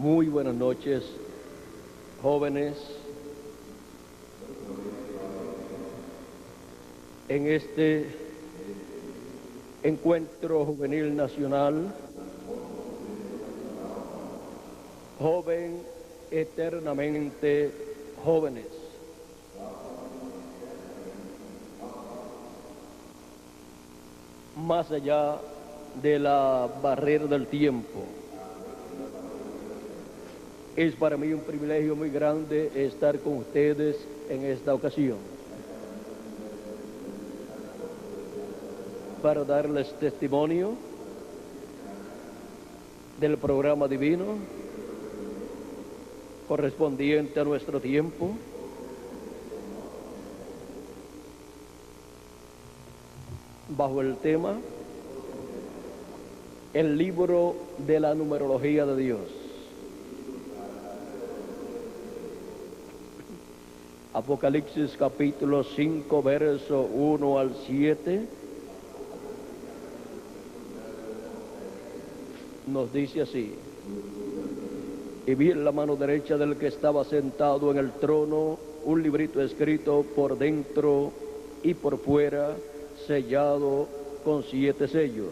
Muy buenas noches, jóvenes. En este encuentro juvenil nacional, joven eternamente jóvenes. Más allá de la barrera del tiempo. Es para mí un privilegio muy grande estar con ustedes en esta ocasión para darles testimonio del programa divino correspondiente a nuestro tiempo, bajo el tema El libro de la numerología de Dios. Apocalipsis capítulo 5, verso 1 al 7, nos dice así: y vi en la mano derecha del que estaba sentado en el trono un librito escrito por dentro y por fuera, sellado con 7 sellos.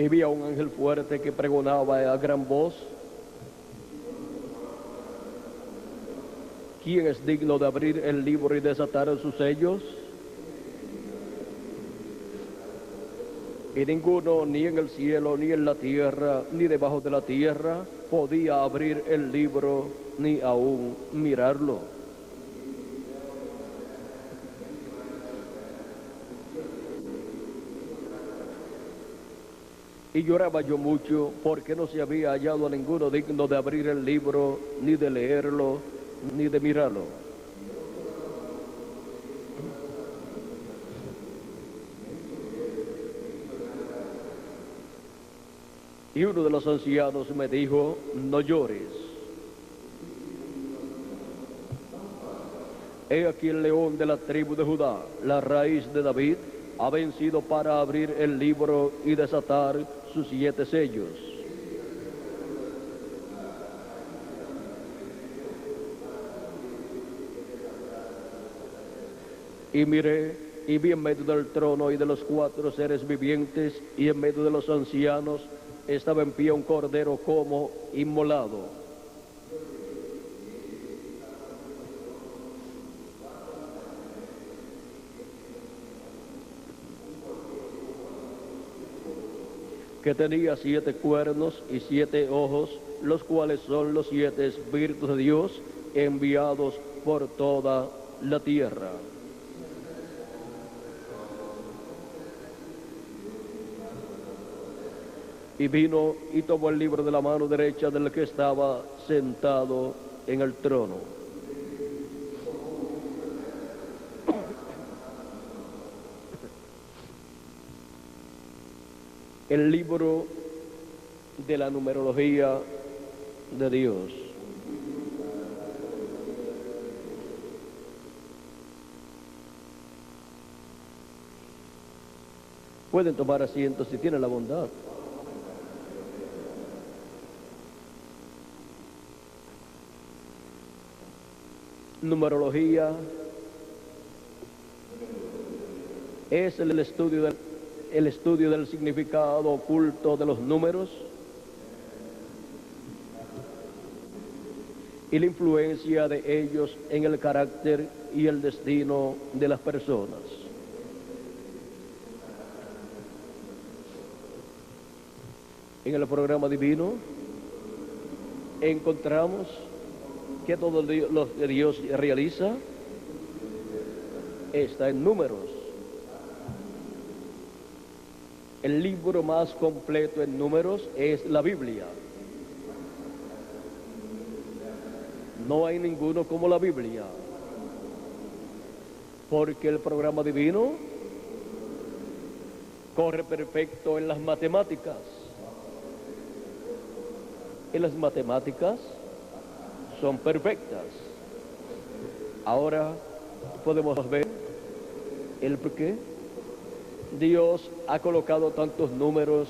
Y vi a un ángel fuerte que pregonaba a gran voz: ¿quién es digno de abrir el libro y desatar sus sellos? Y ninguno, ni en el cielo, ni en la tierra, ni debajo de la tierra, podía abrir el libro, ni aún mirarlo. Y lloraba yo mucho, porque no se había hallado a ninguno digno de abrir el libro, ni de leerlo, ni de mirarlo. Y uno de los ancianos me dijo: no llores. He aquí el león de la tribu de Judá, la raíz de David, ha vencido para abrir el libro y desatar sus 7 sellos. Y miré, y vi en medio del trono y de los 4 seres vivientes, y en medio de los ancianos, estaba en pie un cordero como inmolado. Que tenía 7 cuernos y 7 ojos, los cuales son los 7 espíritus de Dios enviados por toda la tierra. Y vino y tomó el libro de la mano derecha del que estaba sentado en el trono. El libro de la numerología de Dios. Pueden tomar asiento si tienen la bondad. Numerología es el estudio del significado oculto de los números y la influencia de ellos en el carácter y el destino de las personas. En el programa divino encontramos que todo lo que Dios realiza está en números. El libro más completo en números es la Biblia. No hay ninguno como la Biblia, porque el programa divino corre perfecto en las matemáticas. Y las matemáticas son perfectas. Ahora podemos ver el por qué Dios ha colocado tantos números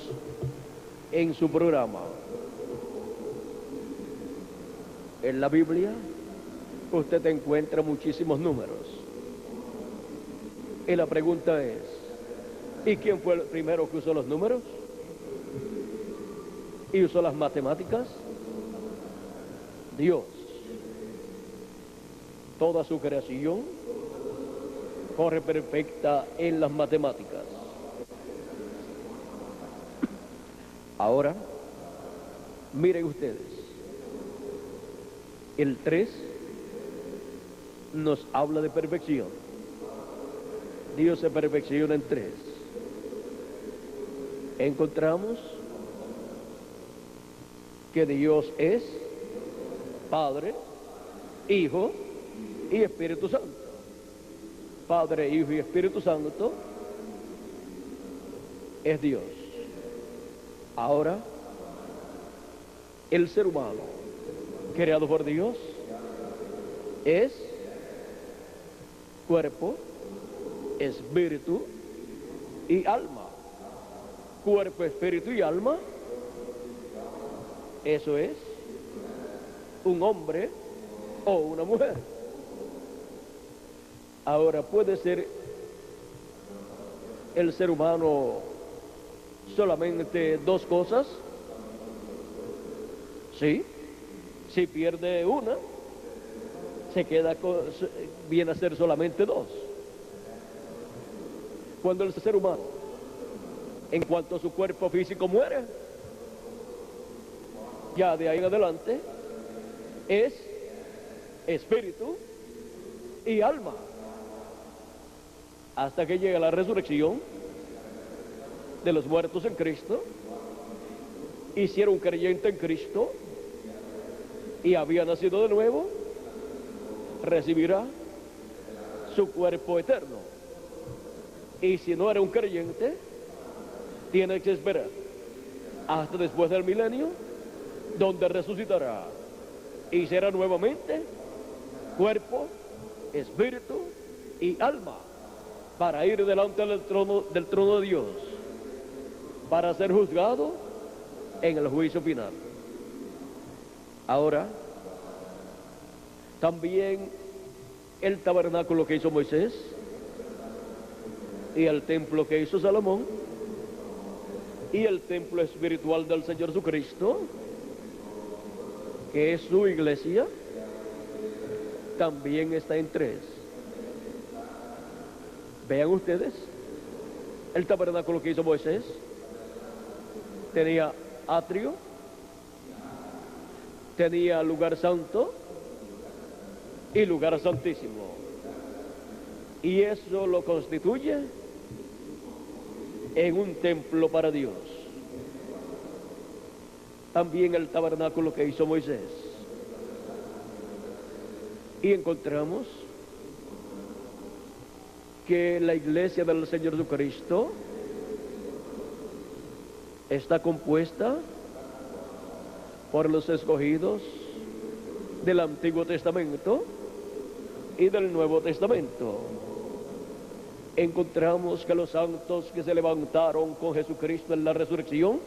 en su programa. En la Biblia usted encuentra muchísimos números. Y la pregunta es, ¿y quién fue el primero que usó los números? ¿Y usó las matemáticas? Dios. Toda su creación corre perfecta en las matemáticas. Ahora, miren ustedes, el 3 nos habla de perfección. Dios se perfecciona en 3. Encontramos que Dios es Padre, Hijo y Espíritu Santo. Padre, Hijo y Espíritu Santo es Dios. Ahora, el ser humano creado por Dios es cuerpo, espíritu y alma. Cuerpo, espíritu y alma, eso es un hombre o una mujer. Ahora, ¿puede ser el ser humano solamente dos cosas? Sí. Si pierde una, viene a ser solamente dos. Cuando el ser humano, en cuanto a su cuerpo físico muere, ya de ahí en adelante es espíritu y alma, hasta que llega la resurrección de los muertos en Cristo. Y si era un creyente en Cristo y había nacido de nuevo, recibirá su cuerpo eterno. Y si no era un creyente, tiene que esperar hasta después del milenio, donde resucitará y será nuevamente cuerpo, espíritu y alma, para ir delante del trono de Dios, para ser juzgado en el juicio final. Ahora, también el tabernáculo que hizo Moisés y el templo que hizo Salomón y el templo espiritual del Señor Jesucristo, que es su iglesia, también está en 3. Vean ustedes, el tabernáculo que hizo Moisés tenía atrio, tenía lugar santo y lugar santísimo, y eso lo constituye en un templo para Dios. También el tabernáculo que hizo Moisés, y encontramos que la iglesia del Señor Jesucristo está compuesta por los escogidos del Antiguo Testamento y del Nuevo Testamento. Encontramos que los santos que se levantaron con Jesucristo en la resurrección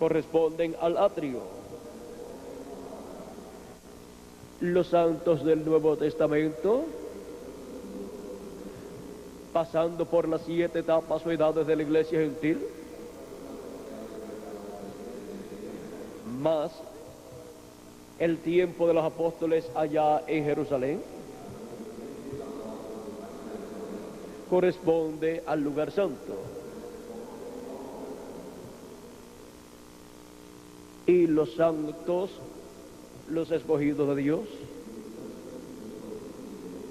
corresponden al atrio. Los santos del Nuevo Testamento, pasando por las 7 etapas o edades de la iglesia gentil, más el tiempo de los apóstoles allá en Jerusalén, corresponde al lugar santo. Y los santos, los escogidos de Dios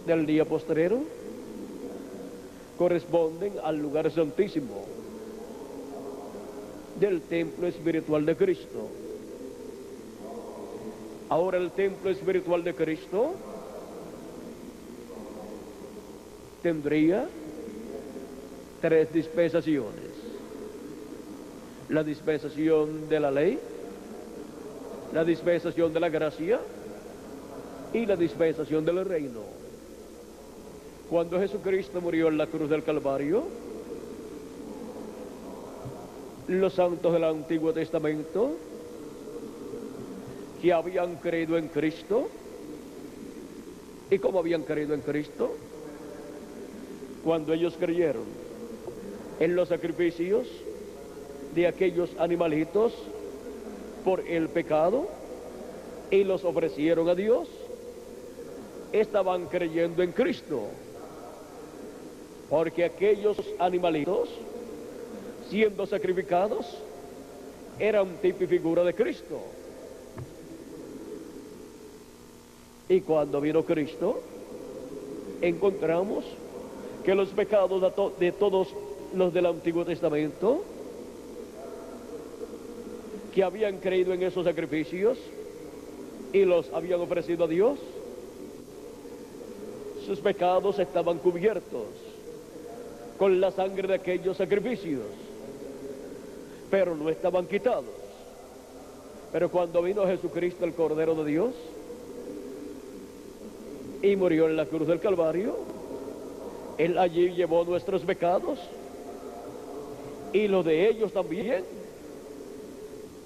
del día postrero, corresponden al lugar santísimo del templo espiritual de Cristo. Ahora, el templo espiritual de Cristo tendría 3 dispensaciones: la dispensación de la ley, la dispensación de la gracia y la dispensación del reino. Cuando Jesucristo murió en la cruz del Calvario, los santos del Antiguo Testamento que habían creído en Cristo, ¿y cómo habían creído en Cristo? Cuando ellos creyeron en los sacrificios de aquellos animalitos por el pecado y los ofrecieron a Dios, estaban creyendo en Cristo, porque aquellos animalitos siendo sacrificados eran tipo y figura de Cristo. Y cuando vino Cristo, encontramos que los pecados de todos los del Antiguo Testamento que habían creído en esos sacrificios y los habían ofrecido a Dios, sus pecados estaban cubiertos con la sangre de aquellos sacrificios, pero no estaban quitados. Pero cuando vino Jesucristo, el Cordero de Dios, y murió en la cruz del Calvario, Él allí llevó nuestros pecados y los de ellos también,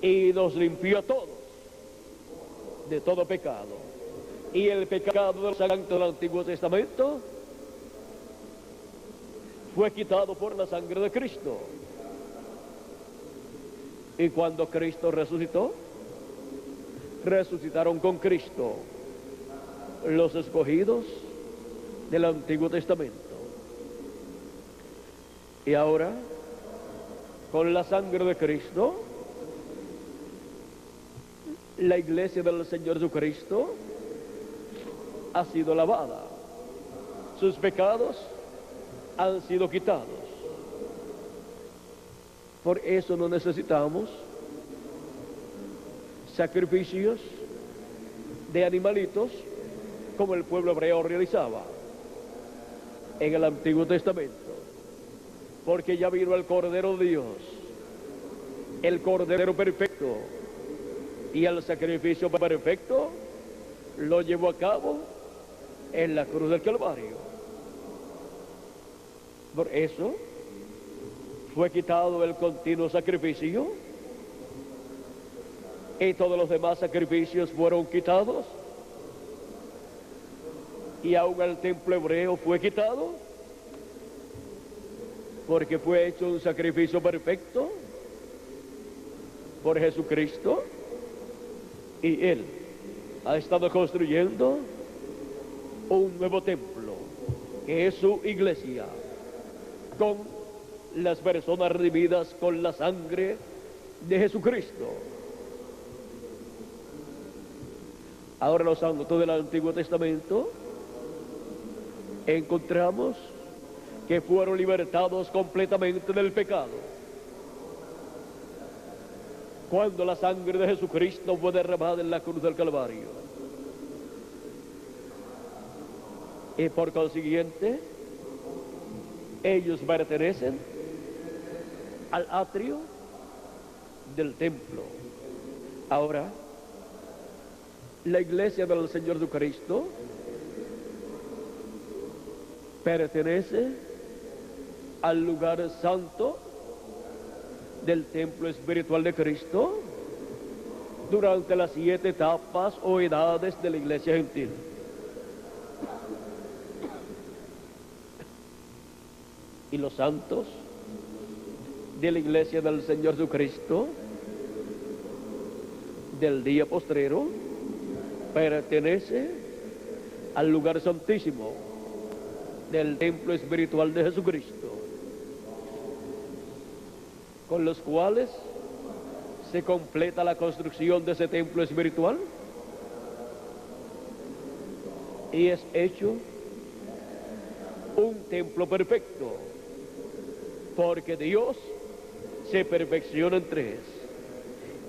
y nos limpió a todos de todo pecado. Y el pecado de los santos del Antiguo Testamento fue quitado por la sangre de Cristo. Y cuando Cristo resucitó, resucitaron con Cristo los escogidos del Antiguo Testamento. Y ahora, con la sangre de Cristo, la iglesia del Señor Jesucristo ha sido lavada. Sus pecados han sido quitados. Por eso no necesitamos sacrificios de animalitos como el pueblo hebreo realizaba en el Antiguo Testamento, porque ya vino el Cordero de Dios, el Cordero perfecto, y el sacrificio perfecto lo llevó a cabo en la cruz del Calvario. Por eso fue quitado el continuo sacrificio y todos los demás sacrificios fueron quitados, y aún el templo hebreo fue quitado, porque fue hecho un sacrificio perfecto por Jesucristo, y Él ha estado construyendo un nuevo templo, que es su iglesia, con las personas redimidas con la sangre de Jesucristo. Ahora los santos del Antiguo Testamento encontramos que fueron libertados completamente del pecado cuando la sangre de Jesucristo fue derramada en la cruz del Calvario. Y por consiguiente, ellos pertenecen al atrio del templo. Ahora, la iglesia del Señor Jesucristo pertenece al lugar santo del templo espiritual de Cristo durante las 7 etapas o edades de la iglesia gentil. Y los santos de la iglesia del Señor Jesucristo del día postrero pertenece al lugar santísimo del templo espiritual de Jesucristo, con los cuales se completa la construcción de ese templo espiritual y es hecho un templo perfecto, porque Dios se perfecciona en 3,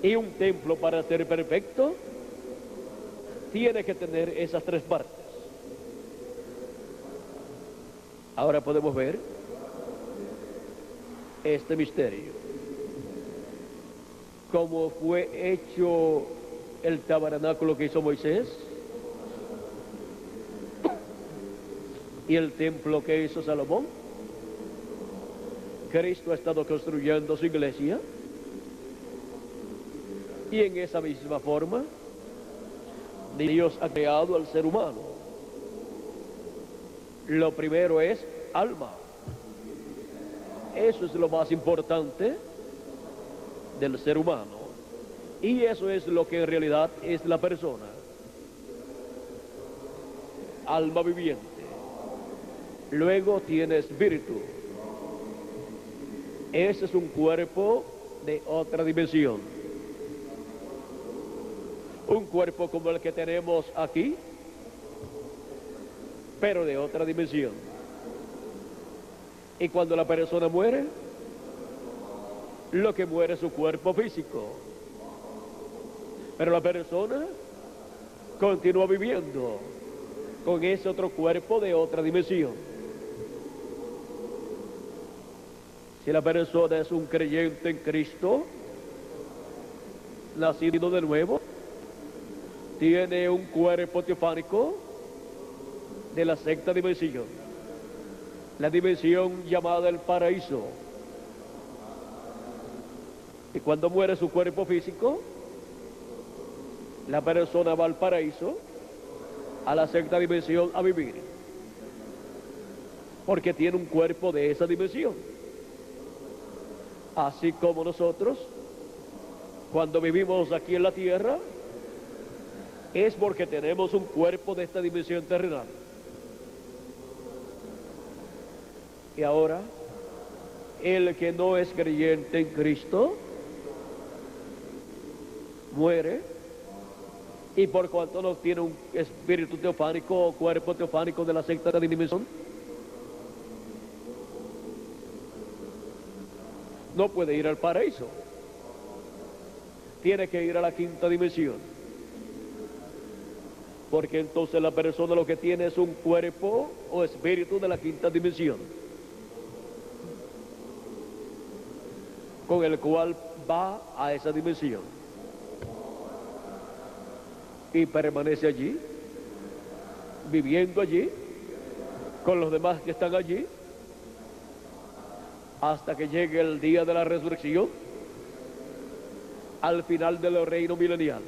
y un templo, para ser perfecto, tiene que tener esas 3 partes. Ahora podemos ver este misterio, cómo fue hecho el tabernáculo que hizo Moisés, y el templo que hizo Salomón. Cristo ha estado construyendo su iglesia, y en esa misma forma Dios ha creado al ser humano. Lo primero es alma. Eso es lo más importante del ser humano, y eso es lo que en realidad es la persona. Alma viviente. Luego tiene espíritu. Ese es un cuerpo de otra dimensión. Un cuerpo como el que tenemos aquí, pero de otra dimensión. Y cuando la persona muere, lo que muere es su cuerpo físico. Pero la persona continúa viviendo con ese otro cuerpo de otra dimensión. Si la persona es un creyente en Cristo, nacido de nuevo, tiene un cuerpo teofánico de la sexta dimensión, la dimensión llamada el paraíso. Y cuando muere su cuerpo físico, la persona va al paraíso, a la sexta dimensión, a vivir, porque tiene un cuerpo de esa dimensión. Así como nosotros, cuando vivimos aquí en la tierra, es porque tenemos un cuerpo de esta dimensión terrenal. Y ahora, el que no es creyente en Cristo muere, y por cuanto no tiene un espíritu teofánico o cuerpo teofánico de la sexta dimensión, no puede ir al paraíso. Tiene que ir a la quinta dimensión, porque entonces la persona lo que tiene es un cuerpo o espíritu de la quinta dimensión, con el cual va a esa dimensión y permanece allí, viviendo allí con los demás que están allí, hasta que llegue el día de la resurrección, al final del reino milenial,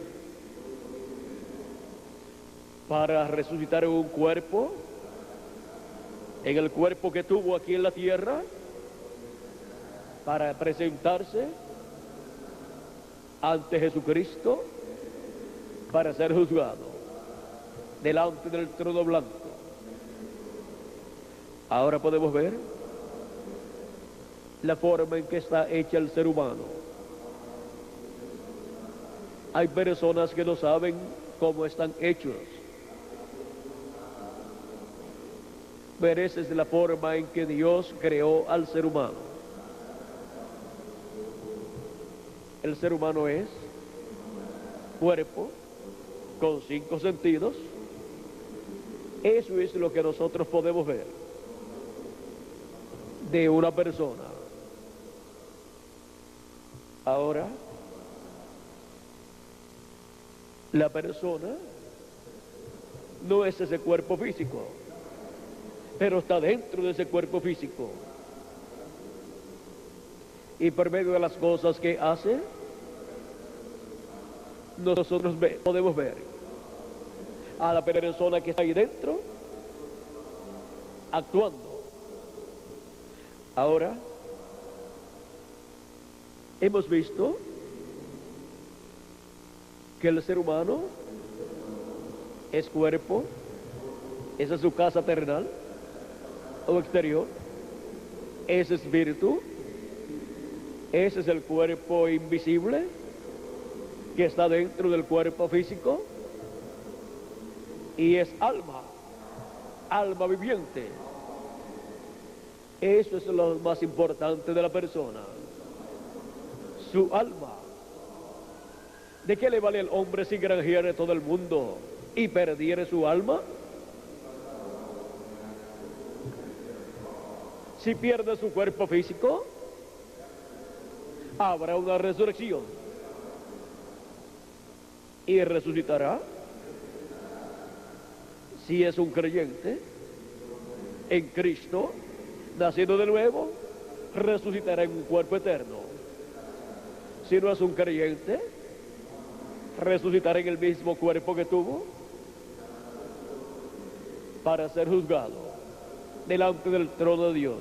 para resucitar en un cuerpo, en el cuerpo que tuvo aquí en la tierra, para presentarse ante Jesucristo, para ser juzgado delante del trono blanco. Ahora podemos ver la forma en que está hecha el ser humano. Hay personas que no saben cómo están hechos, pero esa es la forma en que Dios creó al ser humano. El ser humano es cuerpo con 5 sentidos. Eso es lo que nosotros podemos ver de una persona. Ahora, la persona no es ese cuerpo físico, pero está dentro de ese cuerpo físico. Y por medio de las cosas que hace, nosotros podemos ver a la persona que está ahí dentro actuando. Ahora, hemos visto que el ser humano es cuerpo, esa es su casa terrenal o exterior, es espíritu, ese es el cuerpo invisible que está dentro del cuerpo físico, y es alma, alma viviente. Eso es lo más importante de la persona, su alma. ¿De qué le vale al hombre si granjeare todo el mundo y perdiere su alma? Si pierde su cuerpo físico, habrá una resurrección y resucitará. Si es un creyente, en Cristo, naciendo de nuevo, resucitará en un cuerpo eterno. Si no es un creyente, resucitará en el mismo cuerpo que tuvo para ser juzgado delante del trono de Dios.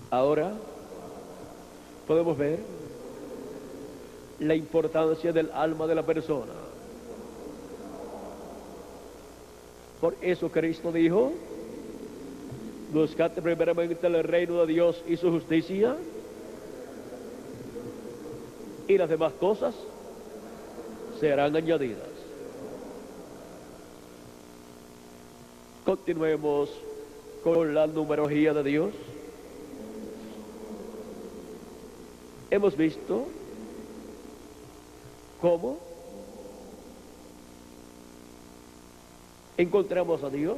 Ahora podemos ver la importancia del alma de la persona. Por eso Cristo dijo: buscad primeramente el reino de Dios y su justicia, y las demás cosas serán añadidas. Continuemos con la numerología de Dios. Hemos visto cómo encontramos a Dios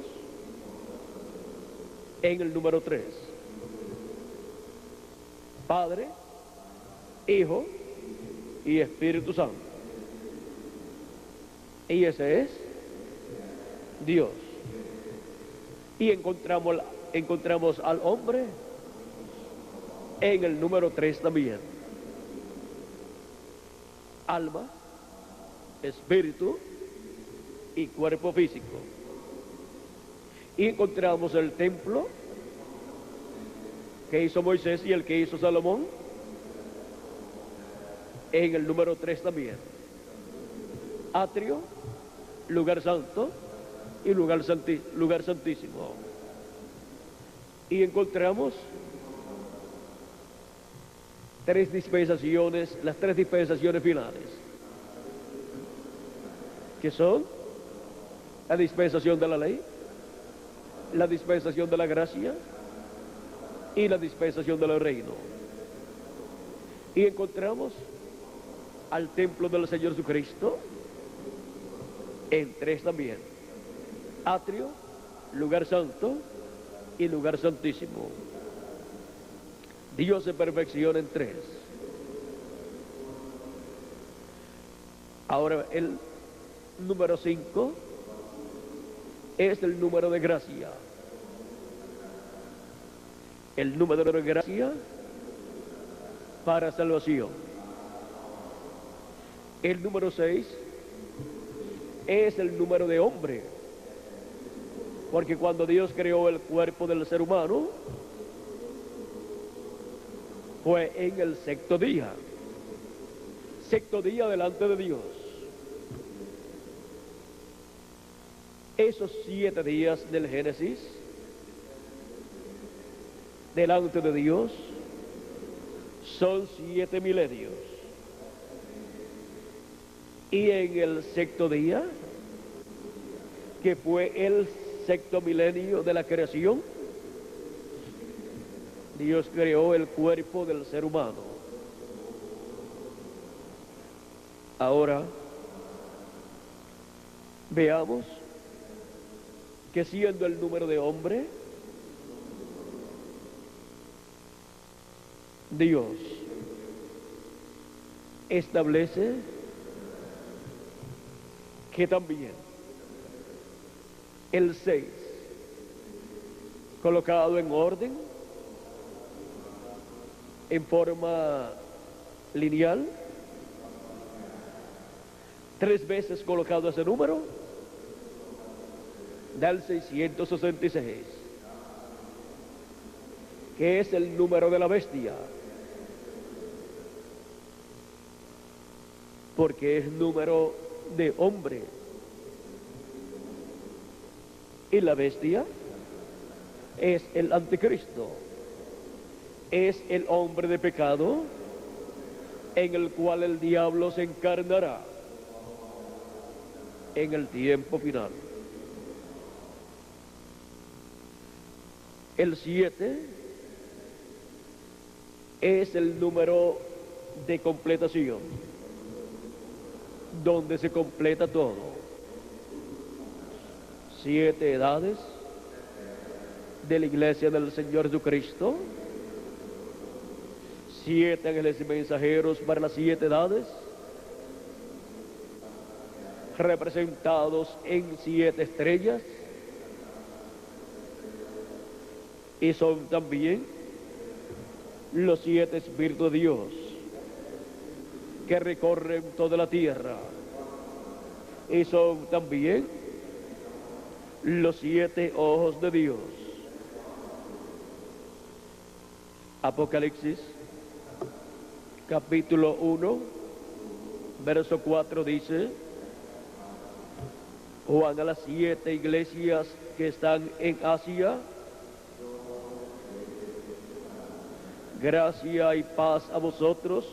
en el número 3. Padre, Hijo y Espíritu Santo. Y ese es Dios. Y encontramos al hombre en el número 3 también. Alma, espíritu y cuerpo físico. Y encontramos el templo que hizo Moisés y el que hizo Salomón en el número 3 también. Atrio, lugar santo y lugar santísimo. Y encontramos tres dispensaciones, las tres dispensaciones finales, que son la dispensación de la ley, la dispensación de la gracia y la dispensación del reino. Y encontramos al templo del Señor Jesucristo en 3 también: atrio, lugar santo y lugar santísimo. Dios se perfecciona en 3. Ahora, el número 5 es el número de gracia. El número de gracia para salvación. El número 6 es el número de hombre, porque cuando Dios creó el cuerpo del ser humano, fue en el sexto día delante de Dios. Esos 7 días del Génesis delante de Dios son 7 milenios. Y en el sexto día, que fue el sexto milenio de la creación, Dios creó el cuerpo del ser humano. Ahora, veamos que siendo el número de hombre, Dios establece que también el 6, colocado en orden, en forma lineal, 3 veces colocado ese número, da el 666, que es el número de la bestia, porque es número de hombre. Y la bestia es el anticristo, es el hombre de pecado en el cual el diablo se encarnará en el tiempo final. El 7 es el número de completación, donde se completa todo. 7 edades de la iglesia del Señor Jesucristo, 7 ángeles y mensajeros para las 7 edades, representados en 7 estrellas, y son también los 7 Espíritus de Dios que recorren toda la tierra, y son también los 7 ojos de Dios. Apocalipsis capítulo 1, verso 4 dice: Juan a las 7 iglesias que están en Asia, gracia y paz a vosotros,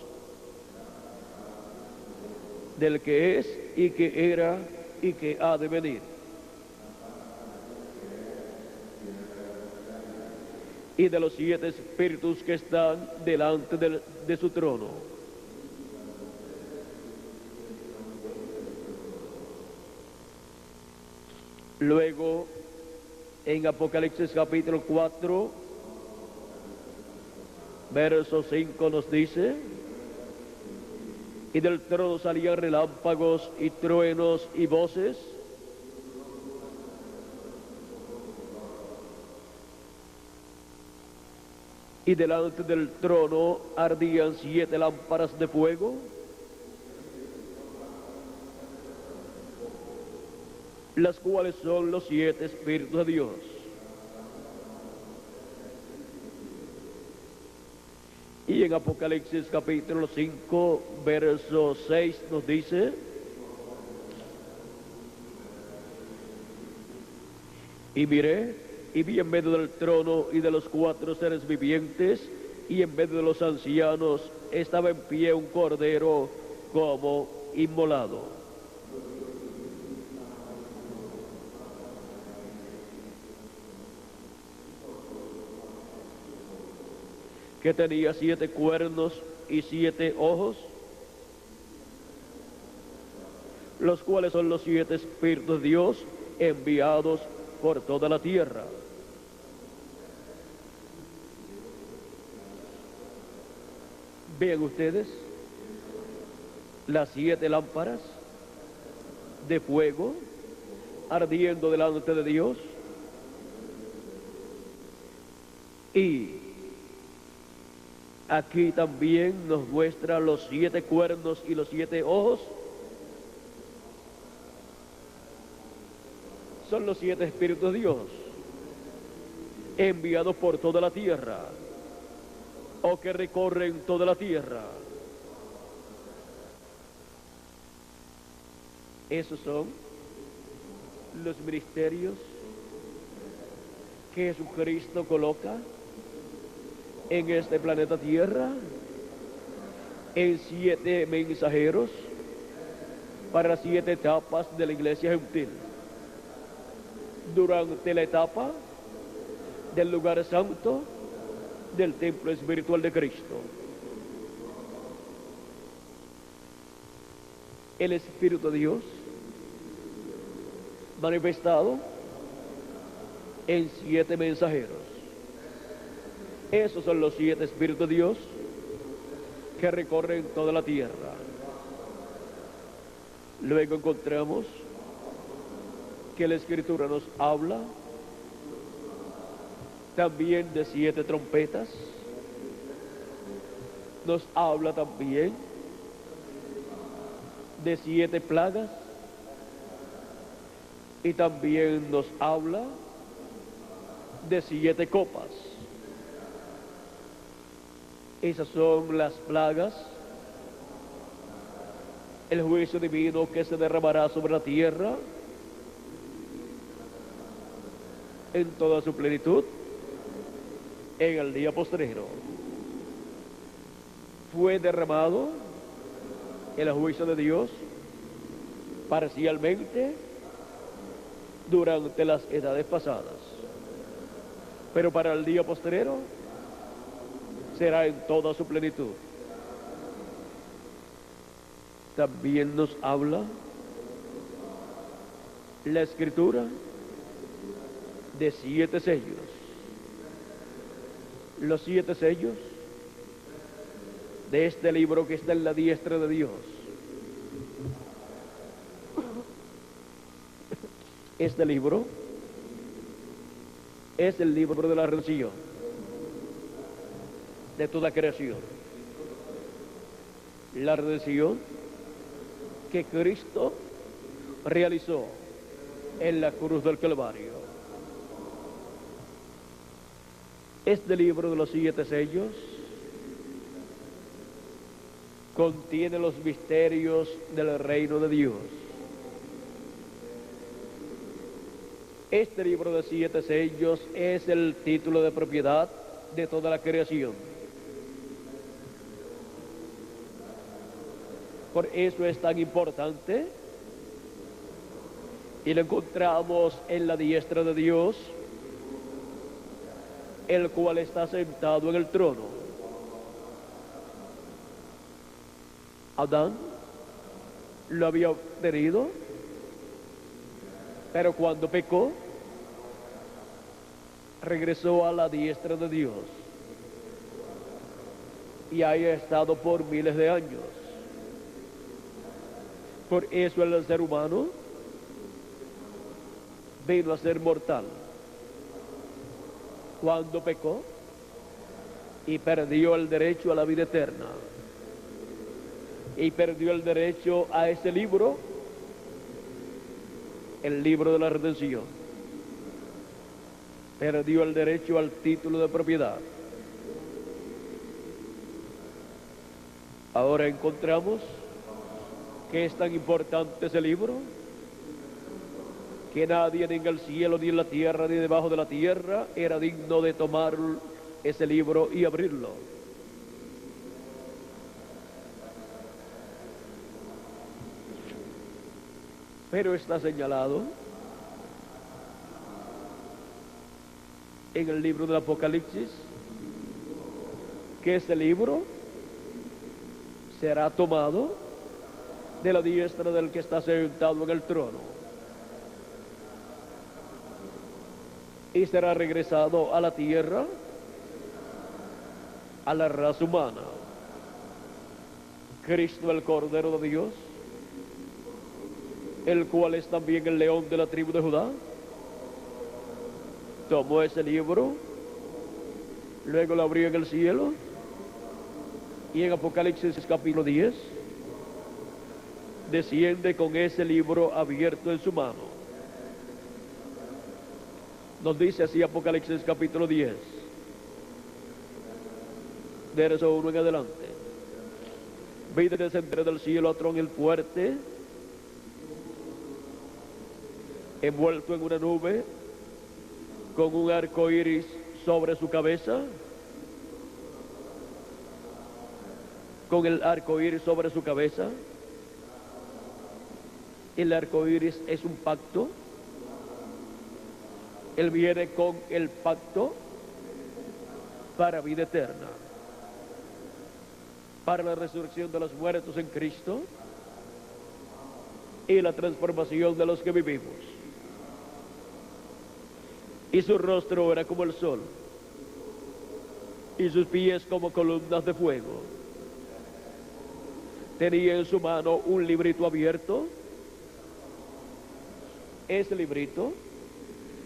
del que es y que era y que ha de venir, y de los 7 espíritus que están delante de su trono. Luego, en Apocalipsis capítulo 4, verso 5 nos dice: y del trono salían relámpagos y truenos y voces, y delante del trono ardían 7 lámparas de fuego, las cuales son los 7 Espíritus de Dios. Y en Apocalipsis capítulo 5, verso 6 nos dice: y miré, y vi en medio del trono y de los 4 seres vivientes, y en medio de los ancianos, estaba en pie un cordero como inmolado, que tenía 7 cuernos y 7 ojos, los cuales son los 7 Espíritus de Dios enviados por toda la tierra. Vean ustedes las 7 lámparas de fuego ardiendo delante de Dios, y aquí también nos muestra los 7 cuernos y los 7 ojos. Son los 7 Espíritus de Dios enviados por toda la tierra, o que recorren toda la tierra. Esos son los ministerios que Jesucristo coloca en este planeta Tierra, en 7 mensajeros para 7 etapas de la iglesia gentil. Durante la etapa del lugar santo del templo espiritual de Cristo, el Espíritu de Dios manifestado en 7 mensajeros. Esos son los 7 Espíritus de Dios que recorren toda la tierra. Luego encontramos que la Escritura nos habla también de 7 trompetas, nos habla también de 7 plagas, y también nos habla de 7 copas. Esas son las plagas, el juicio divino que se derramará sobre la tierra en toda su plenitud en el día postrero. Fue derramado el juicio de Dios parcialmente durante las edades pasadas, pero para el día postrero será en toda su plenitud. También nos habla la Escritura de 7 sellos. Los 7 sellos de este libro que está en la diestra de Dios Este libro es el libro de la redención de toda creación. La redención que Cristo realizó en la cruz del Calvario. Este libro de los 7 sellos contiene los misterios del reino de Dios. Este libro de 7 sellos es el título de propiedad de toda la creación. Por eso es tan importante y lo encontramos en la diestra de Dios, el cual está sentado en el trono. Adán lo había obtenido, pero cuando pecó, regresó a la diestra de Dios y ahí ha estado por miles de años. Por eso el ser humano vino a ser mortal cuando pecó y perdió el derecho a la vida eterna y perdió el derecho a ese libro, el libro de la redención. Perdió el derecho al título de propiedad. Ahora encontramos que es tan importante ese libro que nadie ni en el cielo, ni en la tierra, ni debajo de la tierra era digno de tomar ese libro y abrirlo. Pero está señalado en el libro del Apocalipsis que ese libro será tomado de la diestra del que está sentado en el trono y será regresado a la tierra, a la raza humana. Cristo, el Cordero de Dios, el cual es también el león de la tribu de Judá, tomó ese libro, luego lo abrió en el cielo y en Apocalipsis capítulo 10 desciende con ese libro abierto en su mano. Nos dice así Apocalipsis capítulo 10, verso 1 en adelante. Vi descender del cielo a Trón el fuerte, envuelto en una nube, con un arco iris sobre su cabeza, con el arco iris sobre su cabeza. El arco iris es un pacto. Él viene con el pacto para vida eterna, para la resurrección de los muertos en Cristo y la transformación de los que vivimos. Y su rostro era como el sol, y sus pies como columnas de fuego. Tenía en su mano un librito abierto. Ese librito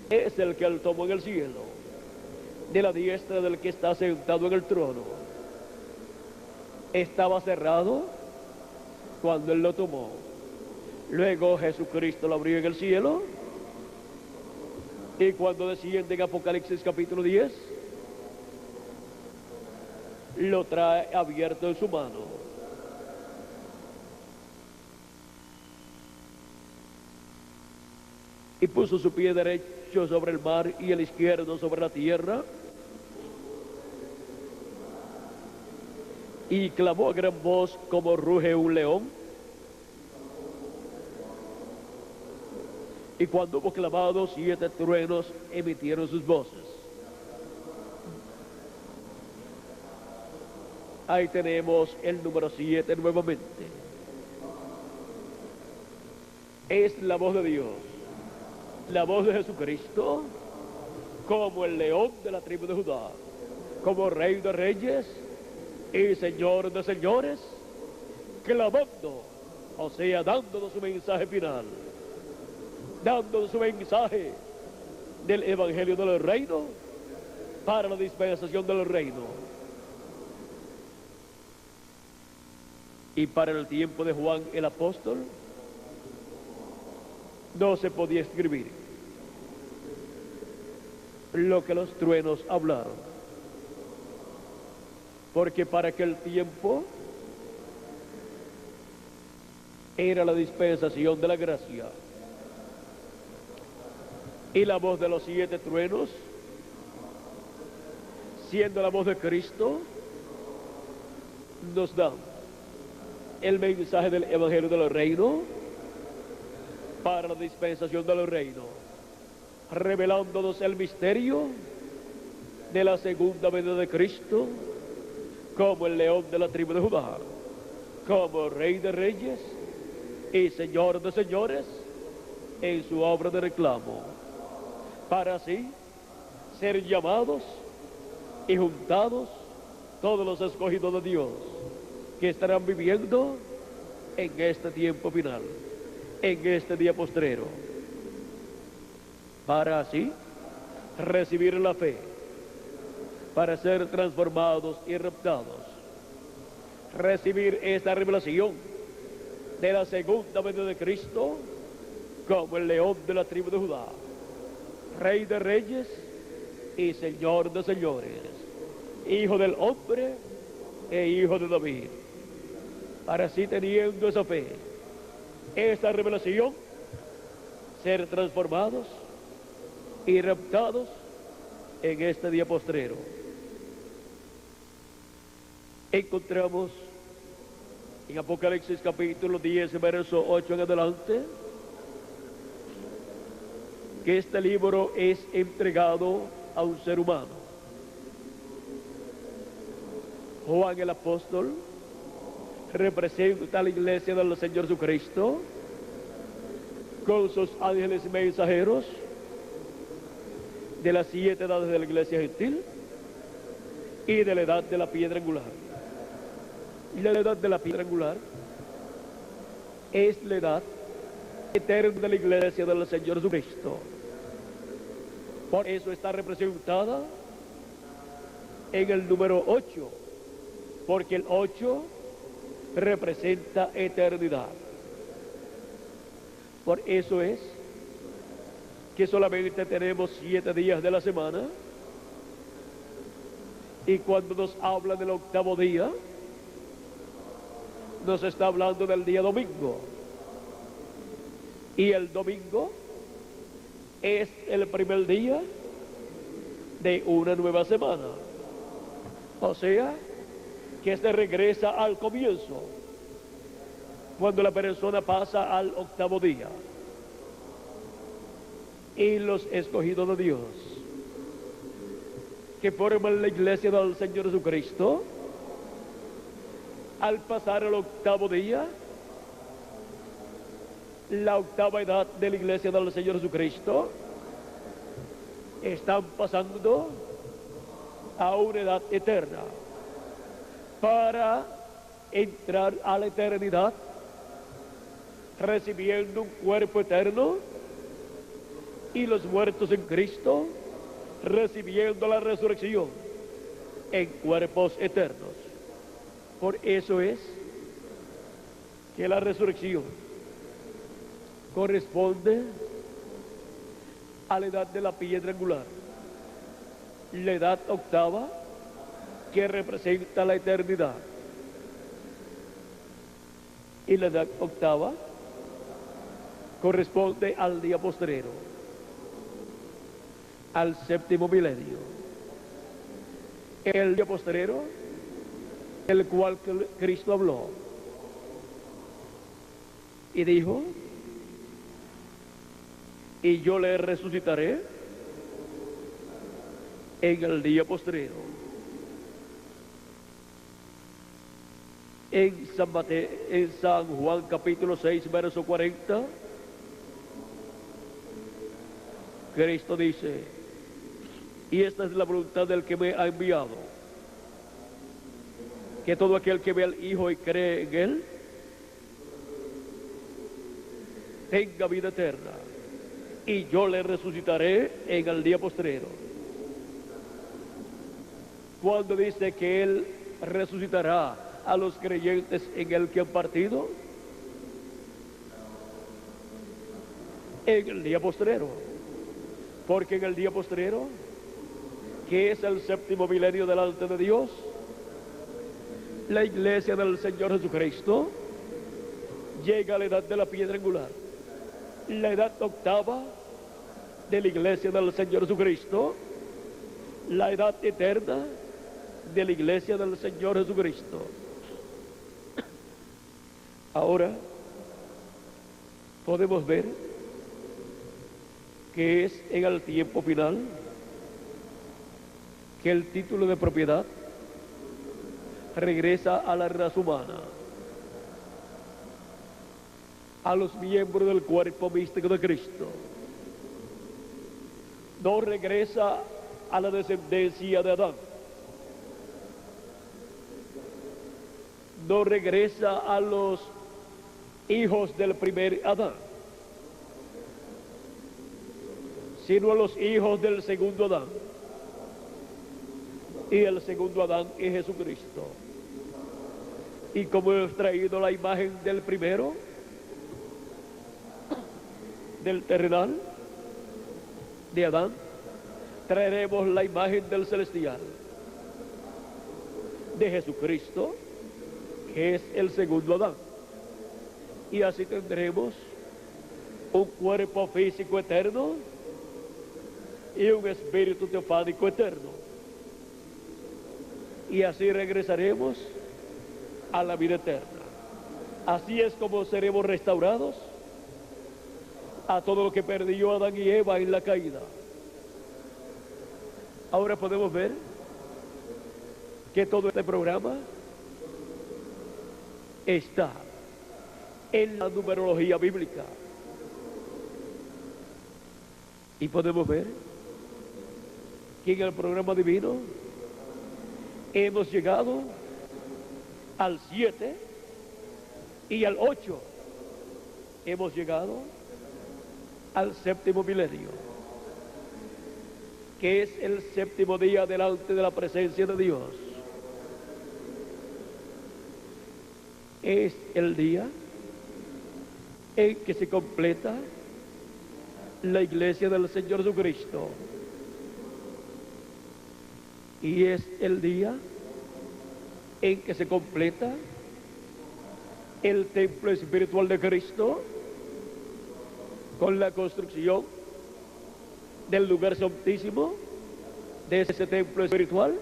es el que él tomó en el cielo, de la diestra del que está sentado en el trono. Estaba cerrado cuando él lo tomó. Luego Jesucristo lo abrió en el cielo, y cuando desciende en Apocalipsis capítulo 10, lo trae abierto en su mano. Y puso su pie derecho sobre el mar y el izquierdo sobre la tierra, y clamó a gran voz como ruge un león. Y cuando hubo clamado, 7 truenos emitieron sus voces. Ahí tenemos el número 7 nuevamente. Es la voz de Dios, la voz de Jesucristo, como el león de la tribu de Judá, como Rey de reyes y Señor de señores, clamando, o sea, dándonos su mensaje final. dando su mensaje del Evangelio del Reino para la dispensación del reino. Y para el tiempo de Juan el apóstol no se podía escribir lo que los truenos hablaron, porque para aquel tiempo era la dispensación de la gracia, y la voz de los 7 truenos, siendo la voz de Cristo, nos da el mensaje del Evangelio del Reino para la dispensación del reino, revelándonos el misterio de la segunda venida de Cristo como el león de la tribu de Judá, como Rey de reyes y Señor de señores en su obra de reclamo, para así ser llamados y juntados todos los escogidos de Dios que estarán viviendo en este tiempo final, en este día postrero, para así recibir la fe, para ser transformados y raptados, recibir esta revelación de la segunda venida de Cristo como el león de la tribu de Judá, Rey de reyes y Señor de señores, Hijo del hombre e Hijo de David, para así, teniendo esa fe, esta revelación, ser transformados y raptados en este día postrero. Encontramos en Apocalipsis capítulo 10, verso 8 en adelante, que este libro es entregado a un ser humano. Juan el apóstol representa a la iglesia del Señor Jesucristo con sus ángeles mensajeros de las 7 edades de la iglesia gentil y de la edad de la piedra angular. Y la edad de la piedra angular es la edad eterna de la iglesia del Señor Jesucristo. Por eso está representada en el número 8, porque el 8 representa eternidad. Por eso es que solamente tenemos 7 días de la semana, y cuando nos habla del octavo día, nos está hablando del día domingo, y el domingo es el primer día de una nueva semana, o sea que se regresa al comienzo, cuando la persona pasa al octavo día. Y los escogidos de Dios, que forman la iglesia del Señor Jesucristo, al pasar el octavo día, la octava edad de la iglesia del Señor Jesucristo, están pasando a una edad eterna, para entrar a la eternidad recibiendo un cuerpo eterno, y los muertos en Cristo recibiendo la resurrección en cuerpos eternos. Por eso es que la resurrección corresponde a la edad de la piedra angular, la edad octava que representa la eternidad, y la edad octava corresponde al día postrero, al séptimo milenio, el día postrero del cual Cristo habló y dijo: y yo le resucitaré en el día postrero. En San Juan capítulo 6, verso 40, Cristo dice: y esta es la voluntad del que me ha enviado, que todo aquel que ve al Hijo y cree en Él tenga vida eterna, y yo le resucitaré en el día postrero. Cuando dice que Él resucitará a los creyentes en el que han partido, en el día postrero, porque en el día postrero, que es el séptimo milenio delante de Dios, la iglesia del Señor Jesucristo llega a la edad de la piedra angular, la edad octava de la iglesia del Señor Jesucristo, la edad eterna de la iglesia del Señor Jesucristo. Ahora podemos ver que es en el tiempo final que el título de propiedad regresa a la raza humana, a los miembros del cuerpo místico de Cristo. No regresa a la descendencia de Adán, no regresa a los hijos del primer Adán, sino a los hijos del segundo Adán. Y el segundo Adán es Jesucristo. Y como hemos traído la imagen del primero, del terrenal, de Adán, traeremos la imagen del celestial, de Jesucristo, que es el segundo Adán. Y así tendremos un cuerpo físico eterno y un espíritu teofánico eterno. Y así regresaremos a la vida eterna. Así es como seremos restaurados a todo lo que perdió Adán y Eva en la caída. Ahora podemos ver que todo este programa está en la numerología bíblica. Y podemos ver que en el programa divino hemos llegado al 7 y al 8. Hemos llegado al séptimo milenio, que es el séptimo día delante de la presencia de Dios. Es el día en que se completa la iglesia del Señor Jesucristo. Y es el día en que se completa el templo espiritual de Cristo con la construcción del lugar santísimo de ese templo espiritual,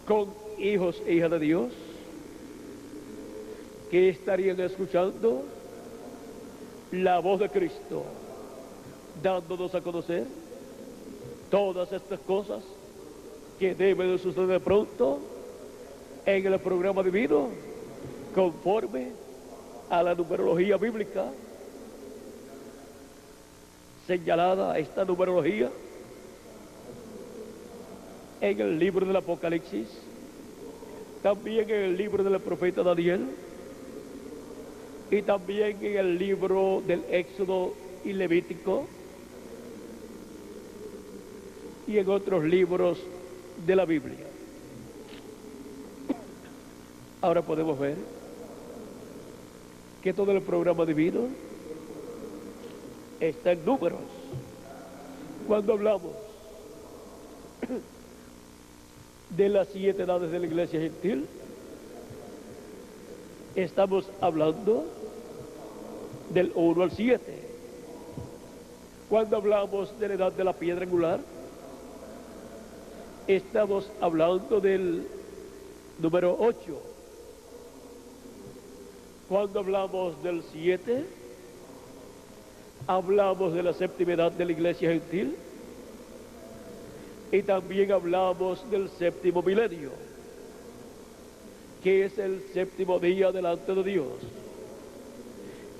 con hijos e hijas de Dios que estarían escuchando la voz de Cristo, dándonos a conocer todas estas cosas que deben de suceder pronto en el programa divino, conforme a la numerología bíblica señalada, esta numerología en el libro del Apocalipsis, también en el libro del profeta Daniel y también en el libro del Éxodo y Levítico y en otros libros de la Biblia. Ahora podemos ver que todo el programa divino está en números. Cuando hablamos de las 7 edades de la iglesia gentil, estamos hablando del 1 al 7. Cuando hablamos de la edad de la piedra angular, estamos hablando del número 8. Cuando hablamos del 7, hablamos de la séptima edad de la iglesia gentil y también hablamos del séptimo milenio, que es el séptimo día delante de Dios.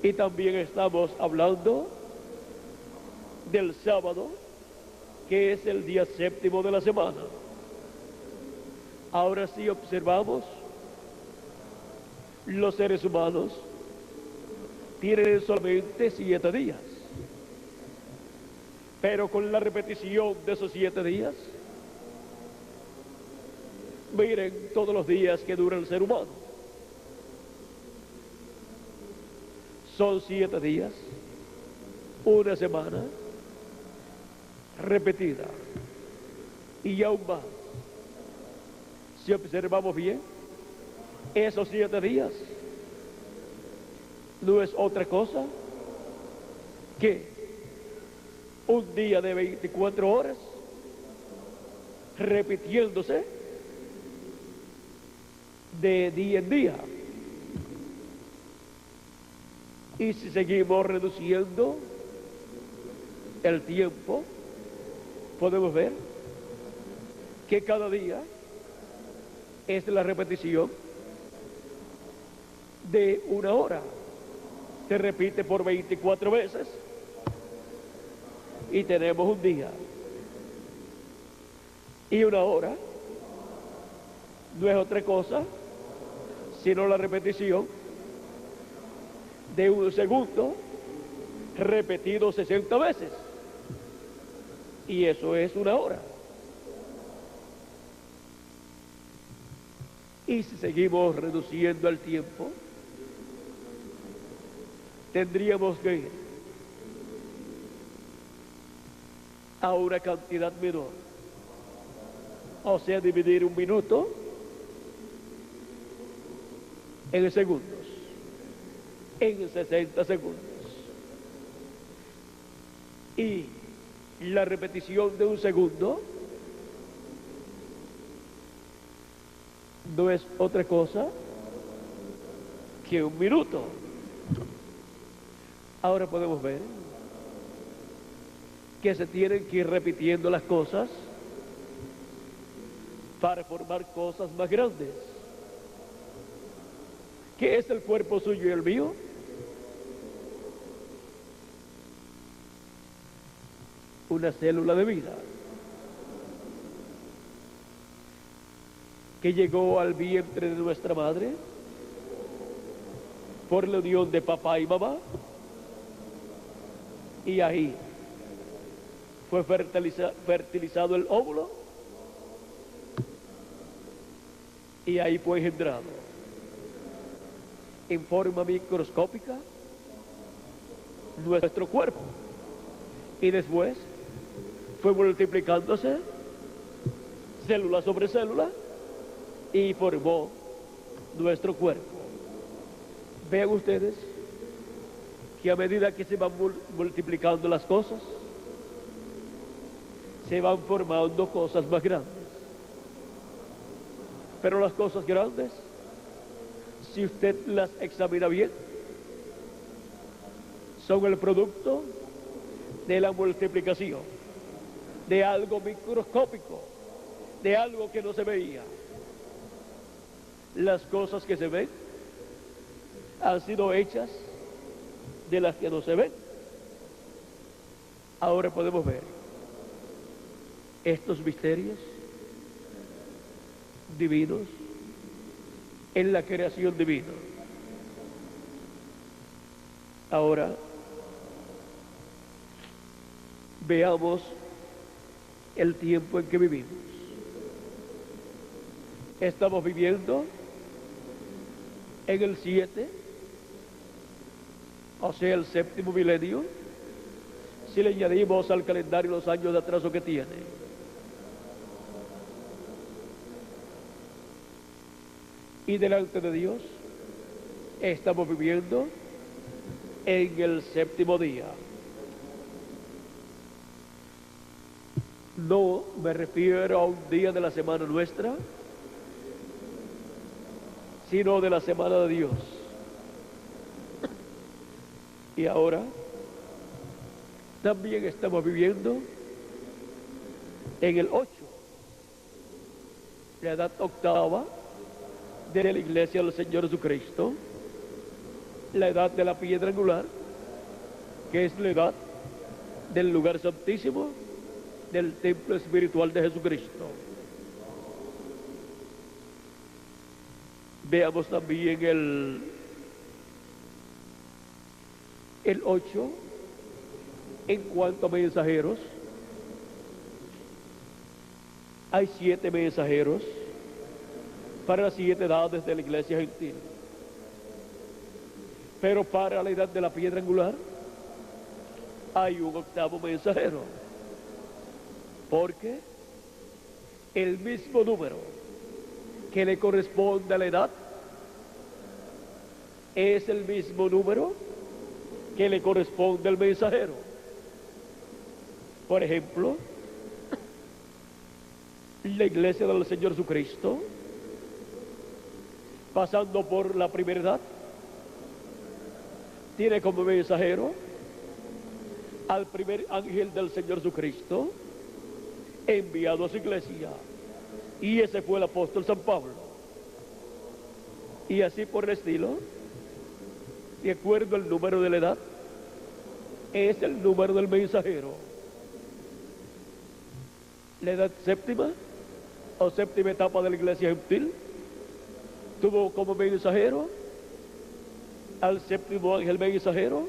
Y también estamos hablando del sábado, que es el día séptimo de la semana. Ahora sí observamos, los seres humanos tienen solamente 7 días. Pero con la repetición de esos 7 días, miren todos los días que dura el ser humano. Son 7 días, una semana repetida. Y aún más, si observamos bien, esos 7 días no es otra cosa que un día de 24 horas repitiéndose de día en día. Y si seguimos reduciendo el tiempo, podemos ver que cada día es la repetición de una hora. Se repite por 24 veces y tenemos un día. Y una hora no es otra cosa sino la repetición de un segundo repetido 60 veces. Y eso es una hora. Y si seguimos reduciendo el tiempo, tendríamos que ir a una cantidad menor. O sea, dividir un minuto en segundos, en 60 segundos. Y la repetición de un segundo no es otra cosa que un minuto. Ahora podemos ver que se tienen que ir repitiendo las cosas para formar cosas más grandes. ¿Qué es el cuerpo suyo y el mío? Una célula de vida que llegó al vientre de nuestra madre por la unión de papá y mamá, y ahí fue fertilizado el óvulo y ahí fue engendrado en forma microscópica nuestro cuerpo, y después fue multiplicándose célula sobre célula y formó nuestro cuerpo. Vean ustedes que a medida que se van multiplicando las cosas, se van formando cosas más grandes. Pero las cosas grandes, si usted las examina bien, son el producto de la multiplicación de algo microscópico, de algo que no se veía. Las cosas que se ven han sido hechas de las que no se ven. Ahora podemos ver estos misterios divinos en la creación divina. Ahora veamos el tiempo en que vivimos. Estamos viviendo en el 7, o sea, el 7º milenio, si le añadimos al calendario los años de atraso que tiene. Y delante de Dios estamos viviendo en el 7º día. No me refiero a un día de la semana nuestra, sino de la semana de Dios. Y ahora también estamos viviendo en el 8, la edad octava de la Iglesia del Señor Jesucristo, la edad de la piedra angular, que es la edad del lugar santísimo, del templo espiritual de Jesucristo. Veamos también el 8 en cuanto a mensajeros. Hay 7 mensajeros para las 7 edades de la iglesia gentil. Pero para la edad de la piedra angular hay un 8º mensajero. Porque el mismo número que le corresponde a la edad es el mismo número que le corresponde al mensajero. Por ejemplo, la iglesia del Señor Jesucristo, pasando por la primera edad, tiene como mensajero al primer ángel del Señor Jesucristo enviado a su iglesia, y ese fue el apóstol San Pablo. Y así por el estilo, de acuerdo al número de la edad, es el número del mensajero. La edad séptima o séptima etapa de la iglesia gentil tuvo como mensajero al 7º ángel mensajero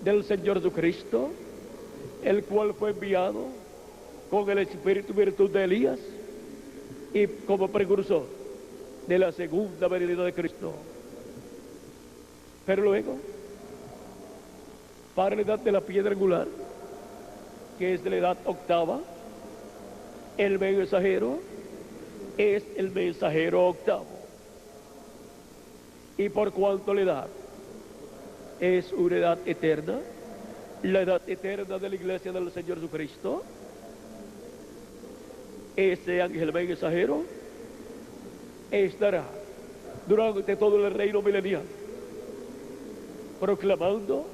del Señor Jesucristo, el cual fue enviado con el espíritu y virtud de Elías y como precursor de la segunda venida de Cristo. Pero luego, para la edad de la piedra angular, que es de la edad 8ª, el mensajero es el mensajero 8º. Y por cuanto la edad es una edad eterna, la edad eterna de la iglesia del Señor Jesucristo, ese ángel mensajero estará durante todo el reino milenial proclamando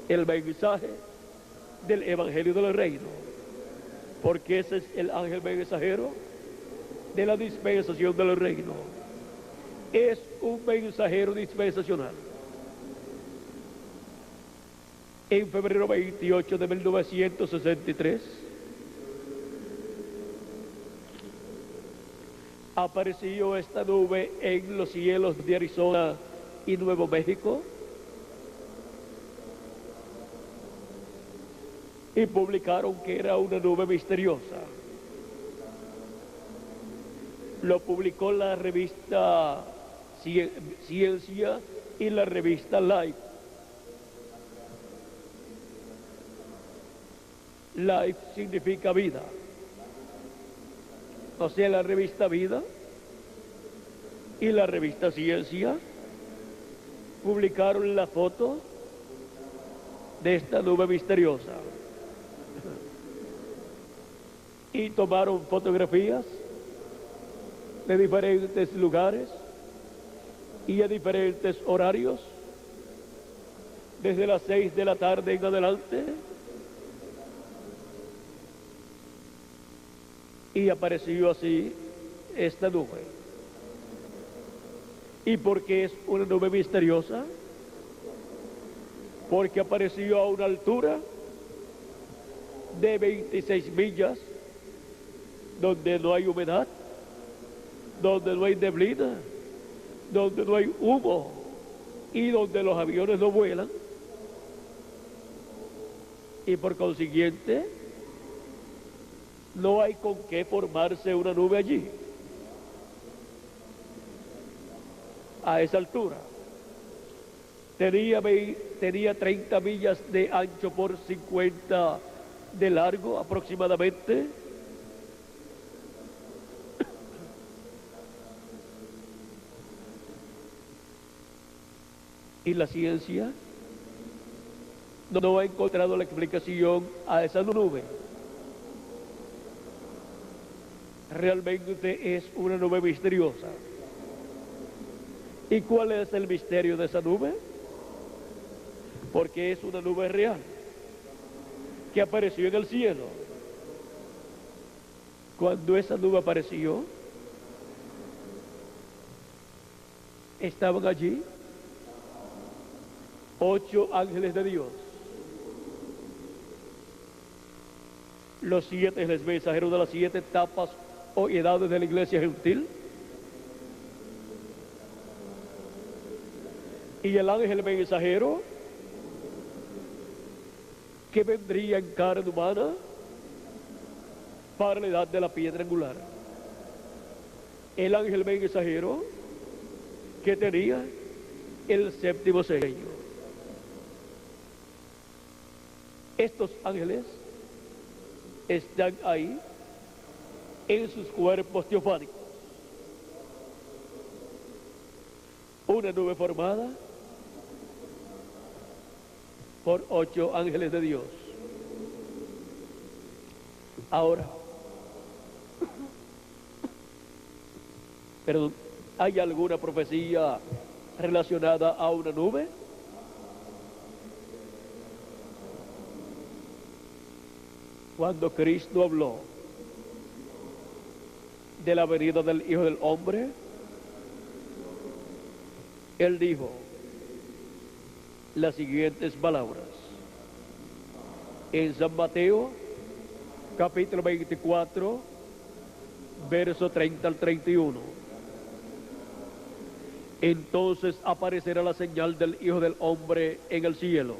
el mensaje del evangelio del reino, porque ese es el ángel mensajero de la dispensación del reino. Es un mensajero dispensacional. En febrero 28 de 1963 apareció esta nube en los cielos de Arizona y Nuevo México, y publicaron que era una nube misteriosa. Lo publicó la revista Ciencia y la revista Life. Life significa vida. O sea, la revista Vida y la revista Ciencia publicaron la foto de esta nube misteriosa y tomaron fotografías de diferentes lugares y a diferentes horarios, desde las 6 de la tarde en adelante, y apareció así esta nube. ¿Y por qué es una nube misteriosa? Porque apareció a una altura de 26 millas, donde no hay humedad, donde no hay neblina, donde no hay humo y donde los aviones no vuelan, y por consiguiente no hay con qué formarse una nube allí, a esa altura. Tenía 30 millas de ancho por 50 de largo aproximadamente. Y la ciencia no ha encontrado la explicación a esa nube. Realmente es una nube misteriosa. ¿Y cuál es el misterio de esa nube? Porque es una nube real que apareció en el cielo. Cuando esa nube apareció, estaban allí 8 ángeles de Dios, los 7 mensajeros de las 7 etapas o edades de la iglesia gentil, y el ángel mensajero que vendría en carne humana para la edad de la piedra angular. El ángel mensajero que tenía el séptimo sello. Estos ángeles están ahí en sus cuerpos teofánicos. Una nube formada por 8 ángeles de Dios. Ahora, pero ¿hay alguna profecía relacionada a una nube? Cuando Cristo habló de la venida del Hijo del Hombre, Él dijo las siguientes palabras. En San Mateo, capítulo 24, verso 30 al 31. Entonces aparecerá la señal del Hijo del Hombre en el cielo.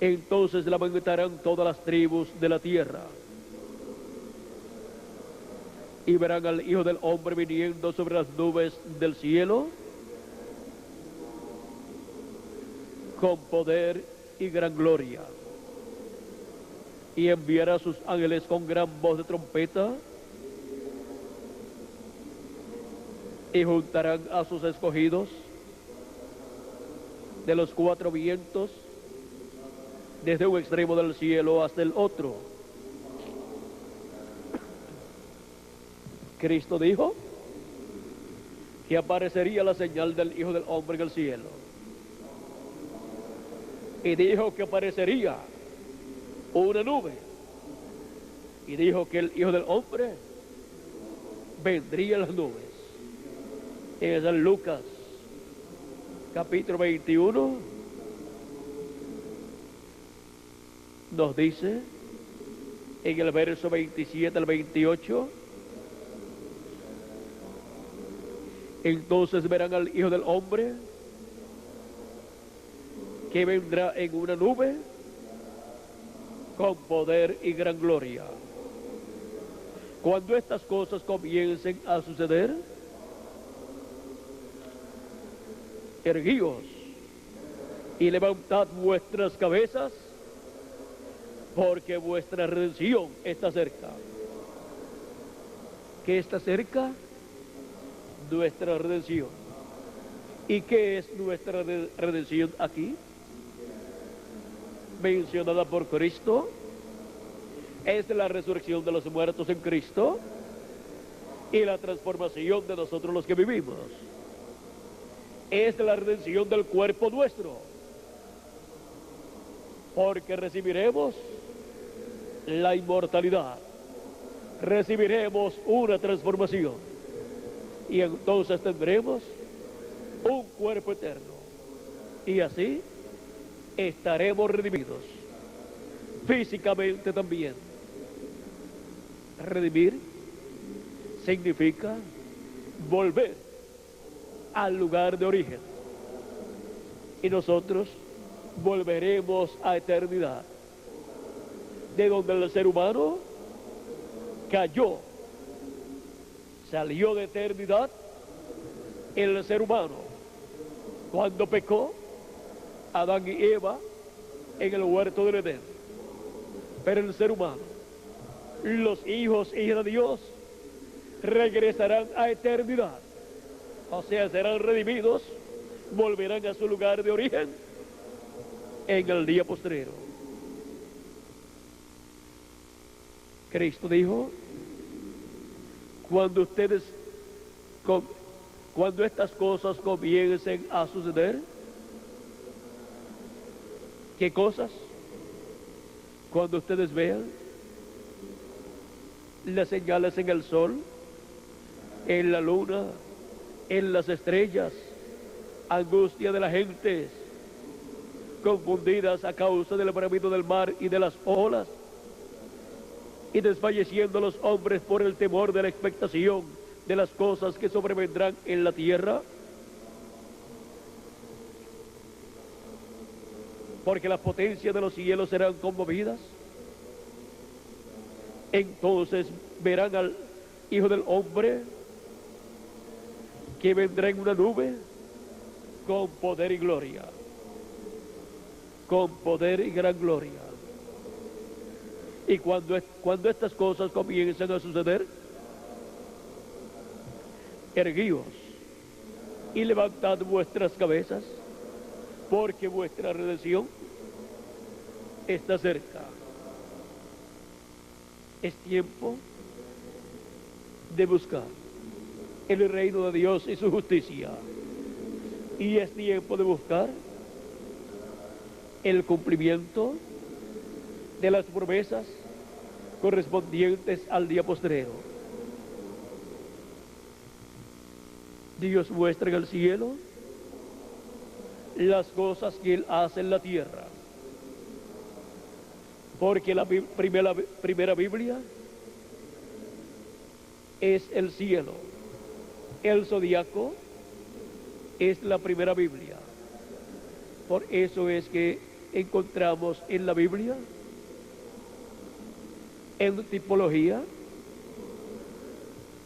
Entonces lamentarán todas las tribus de la tierra y verán al Hijo del Hombre viniendo sobre las nubes del cielo con poder y gran gloria, y enviará a sus ángeles con gran voz de trompeta, y juntarán a sus escogidos de los 4 vientos, desde un extremo del cielo hasta el otro. Cristo dijo que aparecería la señal del Hijo del Hombre en el cielo. Y dijo que aparecería una nube. Y dijo que el Hijo del Hombre vendría en las nubes. En San Lucas, capítulo 21, nos dice, en el verso 27 al 28, entonces verán al Hijo del Hombre que vendrá en una nube con poder y gran gloria. Cuando estas cosas comiencen a suceder, erguíos y levantad vuestras cabezas, porque vuestra redención está cerca. ¿Qué está cerca? Nuestra redención. ¿Y qué es nuestra redención aquí? Mencionada por Cristo, es la resurrección de los muertos en Cristo y la transformación de nosotros los que vivimos. Es la redención del cuerpo nuestro, porque recibiremos la inmortalidad, recibiremos una transformación y entonces tendremos un cuerpo eterno y así estaremos redimidos físicamente también. Redimir significa volver al lugar de origen y nosotros volveremos a eternidad, de donde el ser humano cayó, salió de eternidad el ser humano cuando pecó Adán y Eva en el huerto del Edén. Pero el ser humano, los hijos e hijas de Dios, regresarán a eternidad, o sea, serán redimidos, volverán a su lugar de origen en el día postrero. Cristo dijo, cuando estas cosas comiencen a suceder, ¿qué cosas? Cuando ustedes vean las señales en el sol, en la luna, en las estrellas, angustia de la gente, confundidas a causa del bramido del mar y de las olas, y desfalleciendo los hombres por el temor de la expectación de las cosas que sobrevendrán en la tierra, porque las potencias de los cielos serán conmovidas. Entonces verán al Hijo del Hombre que vendrá en una nube con poder y gloria, con poder y gran gloria. Y cuando estas cosas comiencen a suceder, erguíos y levantad vuestras cabezas, porque vuestra redención está cerca. Es tiempo de buscar el reino de Dios y su justicia. Y es tiempo de buscar el cumplimiento de las promesas correspondientes al día postrero. Dios muestra en el cielo las cosas que Él hace en la tierra. Porque la primera Biblia es el cielo. El zodiaco es la primera Biblia. Por eso es que encontramos en la Biblia, en tipología,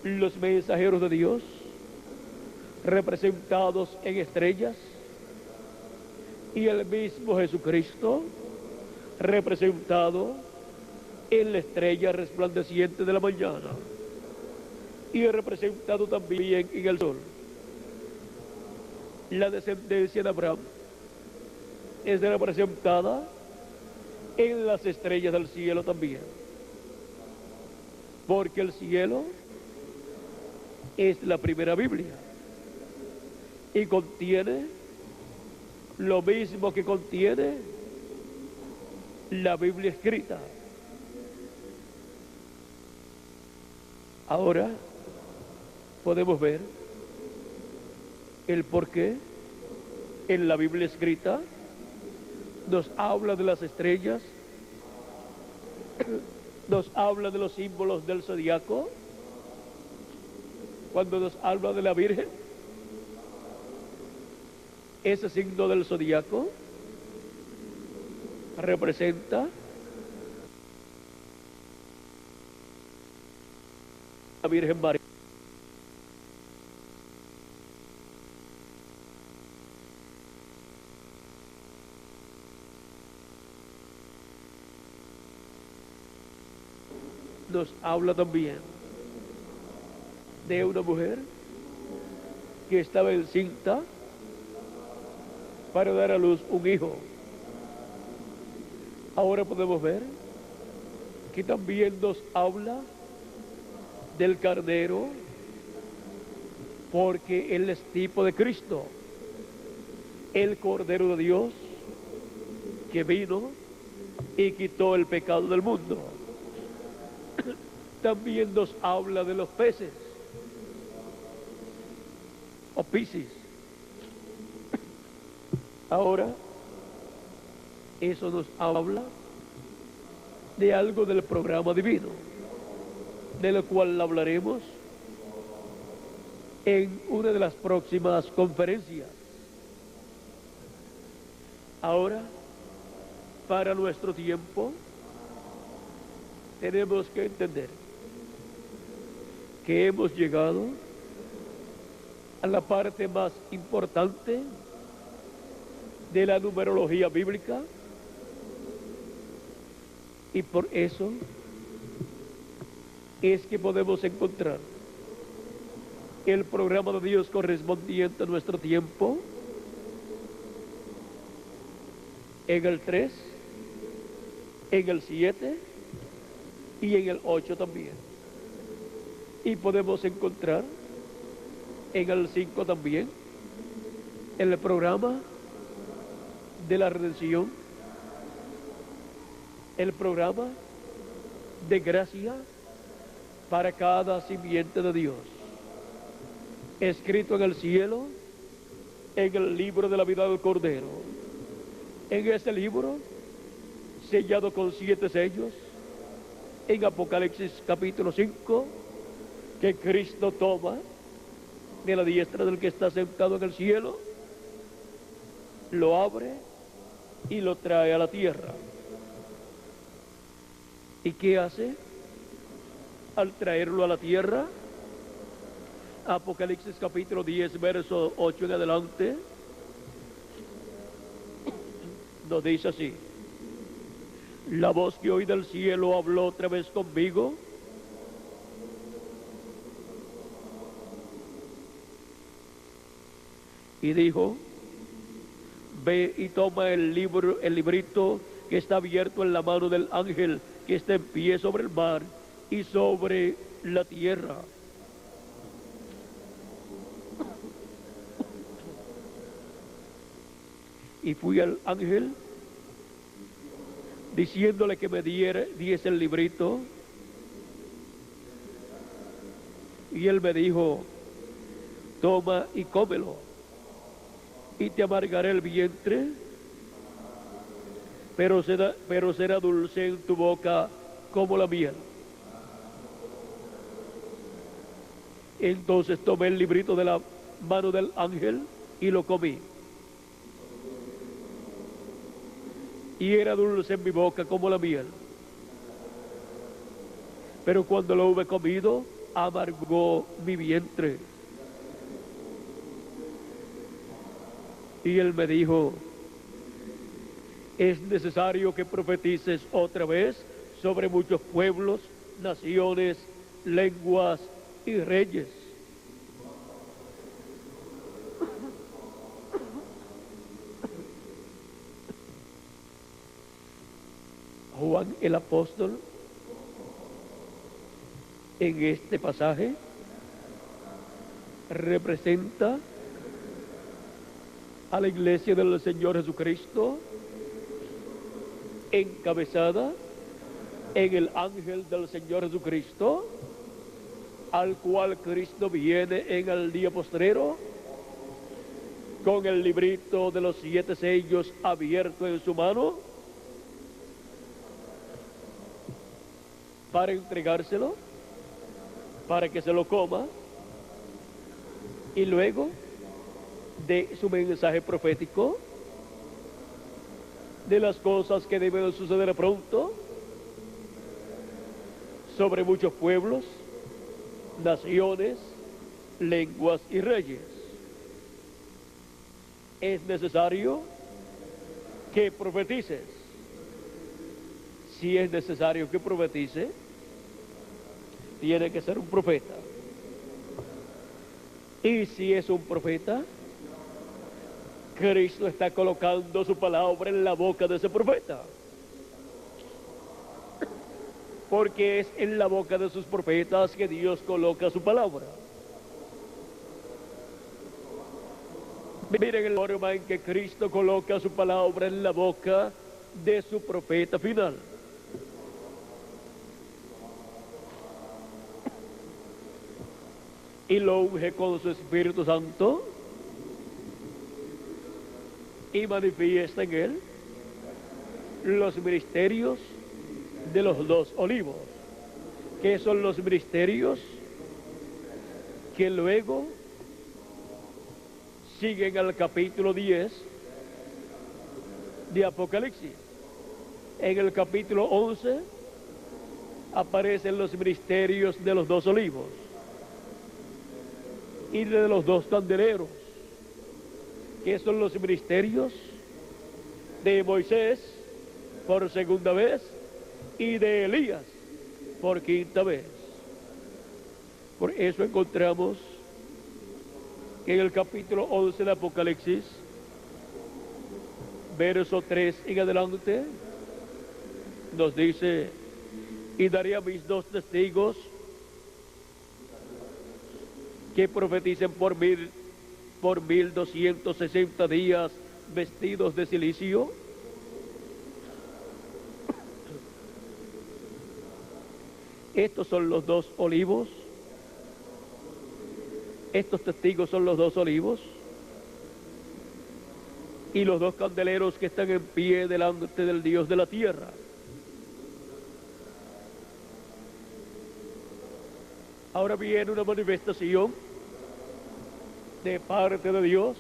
los mensajeros de Dios representados en estrellas y el mismo Jesucristo representado en la estrella resplandeciente de la mañana y representado también en el sol. La descendencia de Abraham es representada en las estrellas del cielo también, porque el cielo es la primera Biblia y contiene lo mismo que contiene la Biblia escrita. Ahora podemos ver el por qué en la Biblia escrita nos habla de las estrellas, nos habla de los símbolos del zodiaco, cuando nos habla de la Virgen, ese signo del zodiaco representa la Virgen María. Nos habla también de una mujer que estaba encinta para dar a luz un hijo. Ahora podemos ver que también nos habla del Cordero, porque Él es tipo de Cristo, el Cordero de Dios que vino y quitó el pecado del mundo. También nos habla de los peces o Piscis. Ahora, eso nos habla de algo del programa divino, de lo cual hablaremos en una de las próximas conferencias. Ahora, para nuestro tiempo, tenemos que entender que hemos llegado a la parte más importante de la numerología bíblica, y por eso es que podemos encontrar el programa de Dios correspondiente a nuestro tiempo en el 3, en el 7 y en el 8 también. Y podemos encontrar en el 5 también el programa de la redención, el programa de gracia para cada simiente de Dios, escrito en el cielo, en el libro de la vida del Cordero. En ese libro, sellado con 7 sellos, en Apocalipsis capítulo 5, que Cristo toma de la diestra del que está sentado en el cielo, lo abre y lo trae a la tierra. ¿Y qué hace? al traerlo a la tierra. Apocalipsis capítulo 10, verso 8 en adelante, nos dice así: la voz que oí del cielo habló otra vez conmigo, y dijo: ve y toma el librito que está abierto en la mano del ángel que está en pie sobre el mar y sobre la tierra. Y fui al ángel diciéndole que me diese el librito, y él me dijo: toma y cómelo, y te amargará el vientre, pero será dulce en tu boca como la miel. Entonces tomé el librito de la mano del ángel y lo comí, y era dulce en mi boca como la miel. Pero cuando lo hube comido, amargó mi vientre. Y él me dijo: es necesario que profetices otra vez sobre muchos pueblos, naciones, lenguas y reyes. Juan el apóstol, en este pasaje, representa a la iglesia del Señor Jesucristo, encabezada en el ángel del Señor Jesucristo, al cual Cristo viene en el día postrero con el librito de los 7 sellos abierto en su mano para entregárselo, para que se lo coma, y luego de su mensaje profético de las cosas que deben suceder pronto sobre muchos pueblos, naciones, lenguas y reyes. Es necesario que profetices. Si es necesario que profetice, tiene que ser un profeta. Y si es un profeta, Cristo está colocando su palabra en la boca de ese profeta, porque es en la boca de sus profetas que Dios coloca su palabra. Miren la forma en que Cristo coloca su palabra en la boca de su profeta final. Y lo unge con su Espíritu Santo y manifiesta en él los ministerios de los 2 olivos, que son los ministerios que luego siguen al capítulo 10 de Apocalipsis. En el capítulo 11 aparecen los ministerios de los 2 olivos y de los 2 candeleros, que son los ministerios de Moisés por segunda vez y de Elías por quinta vez. Por eso encontramos que en el capítulo 11 de Apocalipsis, verso 3 en adelante, nos dice: y daré a mis 2 testigos que profeticen por 1260 días vestidos de cilicio. Estos son los 2 olivos. Estos testigos son los 2 olivos y los 2 candeleros que están en pie delante del Dios de la tierra. Ahora viene una manifestación de parte de Dios,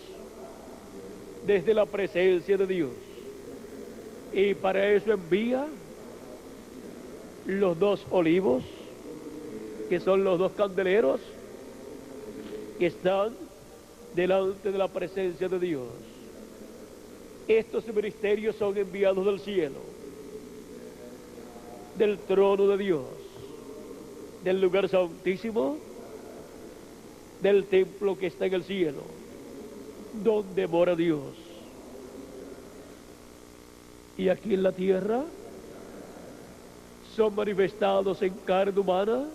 desde la presencia de Dios, y para eso envía los 2 olivos que son los dos candeleros que están delante de la presencia de Dios. Estos ministerios son enviados del cielo, del trono de Dios, del lugar santísimo, del templo que está en el cielo, donde mora Dios. Y aquí en la tierra son manifestados en carne humana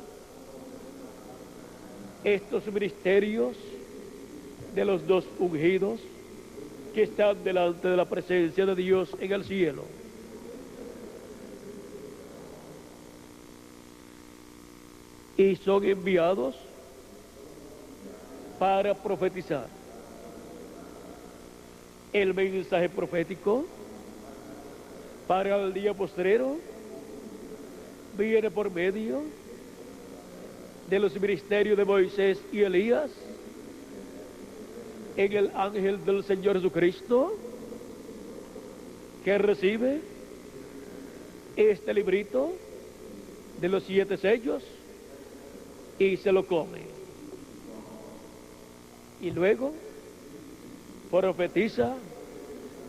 estos ministerios de los dos ungidos que están delante de la presencia de Dios en el cielo. Y son enviados para profetizar. El mensaje profético para el día postrero viene por medio de los ministerios de Moisés y Elías en el ángel del Señor Jesucristo, que recibe este librito de los 7 sellos y se lo come. Y luego profetiza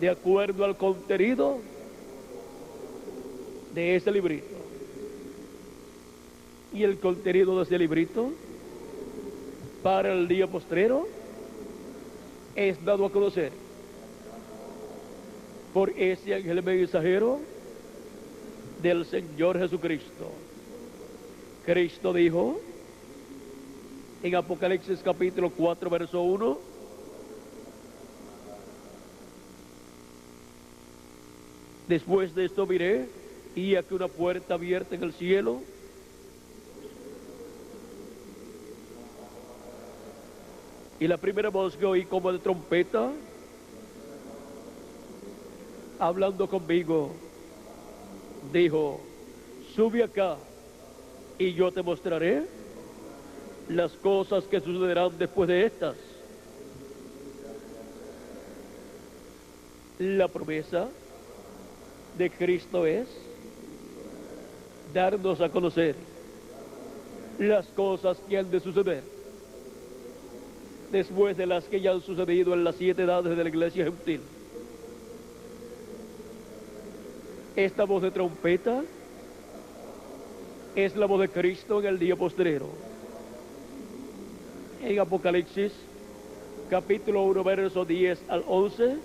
de acuerdo al contenido de ese librito. Y el contenido de ese librito para el día postrero es dado a conocer por ese ángel mensajero del Señor Jesucristo. Cristo dijo en Apocalipsis capítulo 4, verso 1: después de esto miré, y aquí una puerta abierta en el cielo, y la primera voz que oí como de trompeta, hablando conmigo, dijo: sube acá y yo te mostraré las cosas que sucederán después de estas. La promesa de Cristo es darnos a conocer las cosas que han de suceder después de las que ya han sucedido en las 7 edades de la iglesia gentil. Esta voz de trompeta es la voz de Cristo en el día postrero. En Apocalipsis capítulo 1, verso 10 al 11,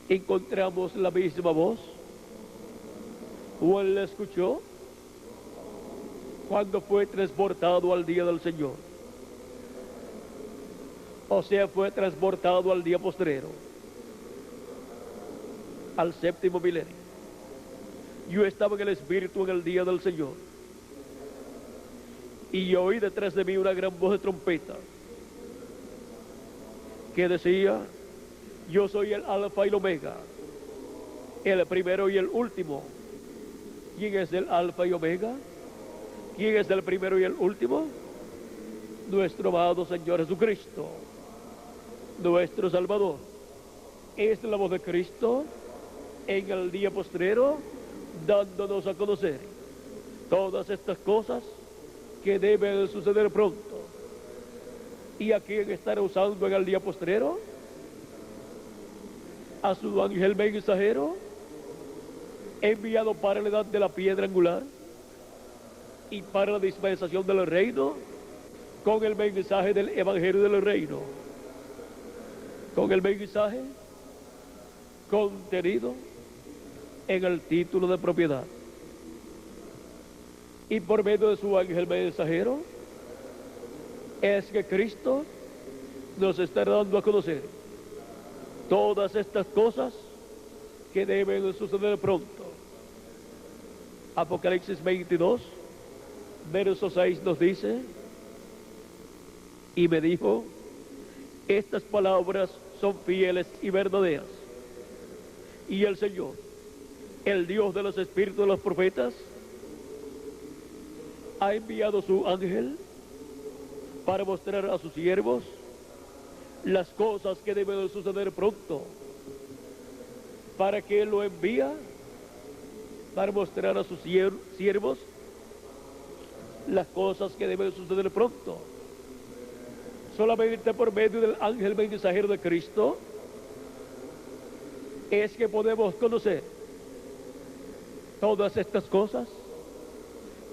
encontramos la misma voz. Juan la escuchó cuando fue transportado al día del Señor. O sea, fue transportado al día postrero, al 7º milenio. Yo estaba en el Espíritu en el día del Señor, y oí detrás de mí una gran voz de trompeta que decía: yo soy el Alfa y el Omega, el primero y el último. ¿Quién es el Alfa y Omega? ¿Quién es el primero y el último? Nuestro amado Señor Jesucristo, nuestro Salvador. Es la voz de Cristo en el día postrero, dándonos a conocer todas estas cosas que deben suceder pronto. ¿Y a quién estará usando en el día postrero? A su ángel mensajero, enviado para la edad de la piedra angular y para la dispensación del reino, con el mensaje del evangelio del reino, con el mensaje contenido en el título de propiedad. Y por medio de su ángel mensajero es que Cristo nos está dando a conocer todas estas cosas que deben suceder pronto. Apocalipsis 22, verso 6 nos dice: y me dijo, estas palabras son fieles y verdaderas. Y el Señor, el Dios de los espíritus de los profetas, ha enviado su ángel para mostrar a sus siervos las cosas que deben suceder pronto. ¿Para qué lo envía? Para mostrar a sus siervos las cosas que deben suceder pronto. Solamente por medio del ángel mensajero de Cristo es que podemos conocer todas estas cosas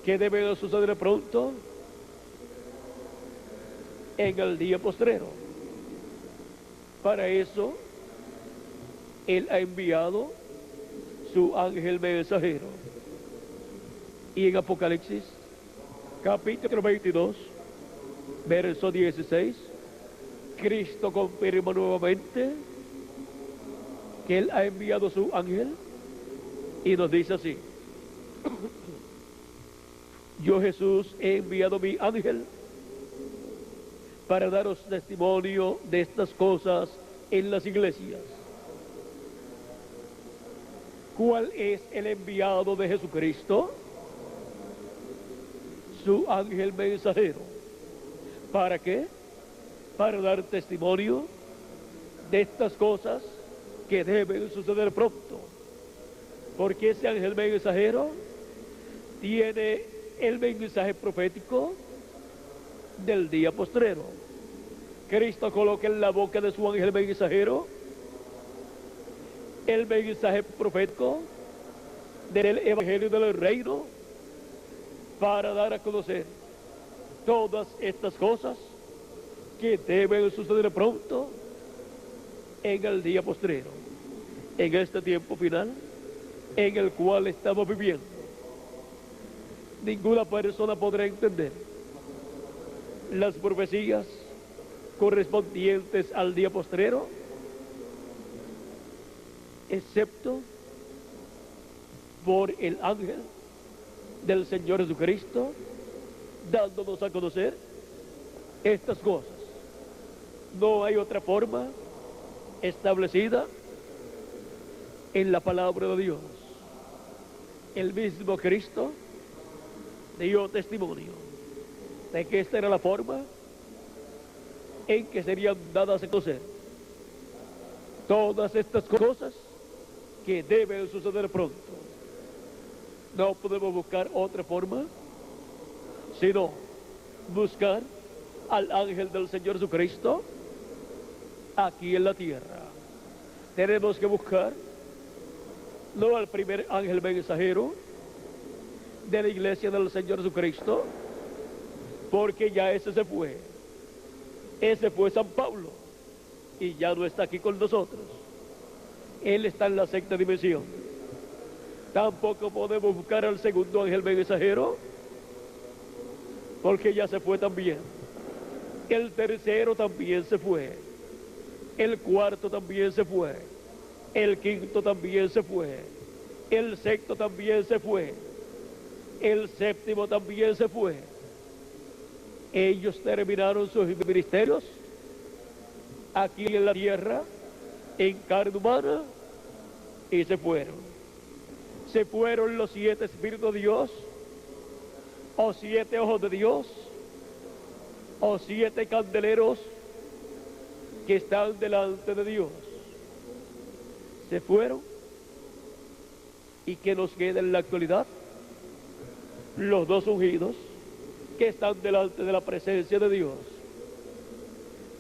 que deben suceder pronto en el día postrero. Para eso, Él ha enviado su ángel mensajero. Y en Apocalipsis, capítulo 22, verso 16, Cristo confirma nuevamente que Él ha enviado su ángel y nos dice así: yo, Jesús, he enviado mi ángel para daros testimonio de estas cosas en las iglesias. ¿Cuál es el enviado de Jesucristo? Su ángel mensajero. ¿Para qué? Para dar testimonio de estas cosas que deben suceder pronto. Porque ese ángel mensajero tiene el mensaje profético del día postrero. Cristo coloca en la boca de su ángel mensajero el mensaje profético del evangelio del reino, para dar a conocer todas estas cosas que deben suceder pronto en el día postrero, en este tiempo final en el cual estamos viviendo. Ninguna persona podrá entender las profecías correspondientes al día postrero, excepto por el ángel del Señor Jesucristo, dándonos a conocer estas cosas. No hay otra forma establecida en la palabra de Dios. El mismo Cristo dio testimonio de que esta era la forma en que serían dadas a conocer todas estas cosas que deben suceder pronto. No podemos buscar otra forma sino buscar al ángel del Señor Jesucristo aquí en la tierra. Tenemos que buscar no al primer ángel mensajero de la iglesia del Señor Jesucristo, porque ya ese se fue. Ese fue San Pablo y ya no está aquí con nosotros. Él está en la sexta dimensión. Tampoco podemos buscar al segundo ángel mensajero, porque ya se fue también. El tercero también se fue. El cuarto también se fue. El quinto también se fue. El sexto también se fue. El séptimo también se fue. Ellos terminaron sus ministerios aquí en la tierra, en carne humana, y se fueron. Se fueron los 7 espíritus de Dios, o 7 ojos de Dios, o 7 candeleros que están delante de Dios. Se fueron. ¿Y qué nos queda en la actualidad? Los 2 ungidos que están delante de la presencia de Dios.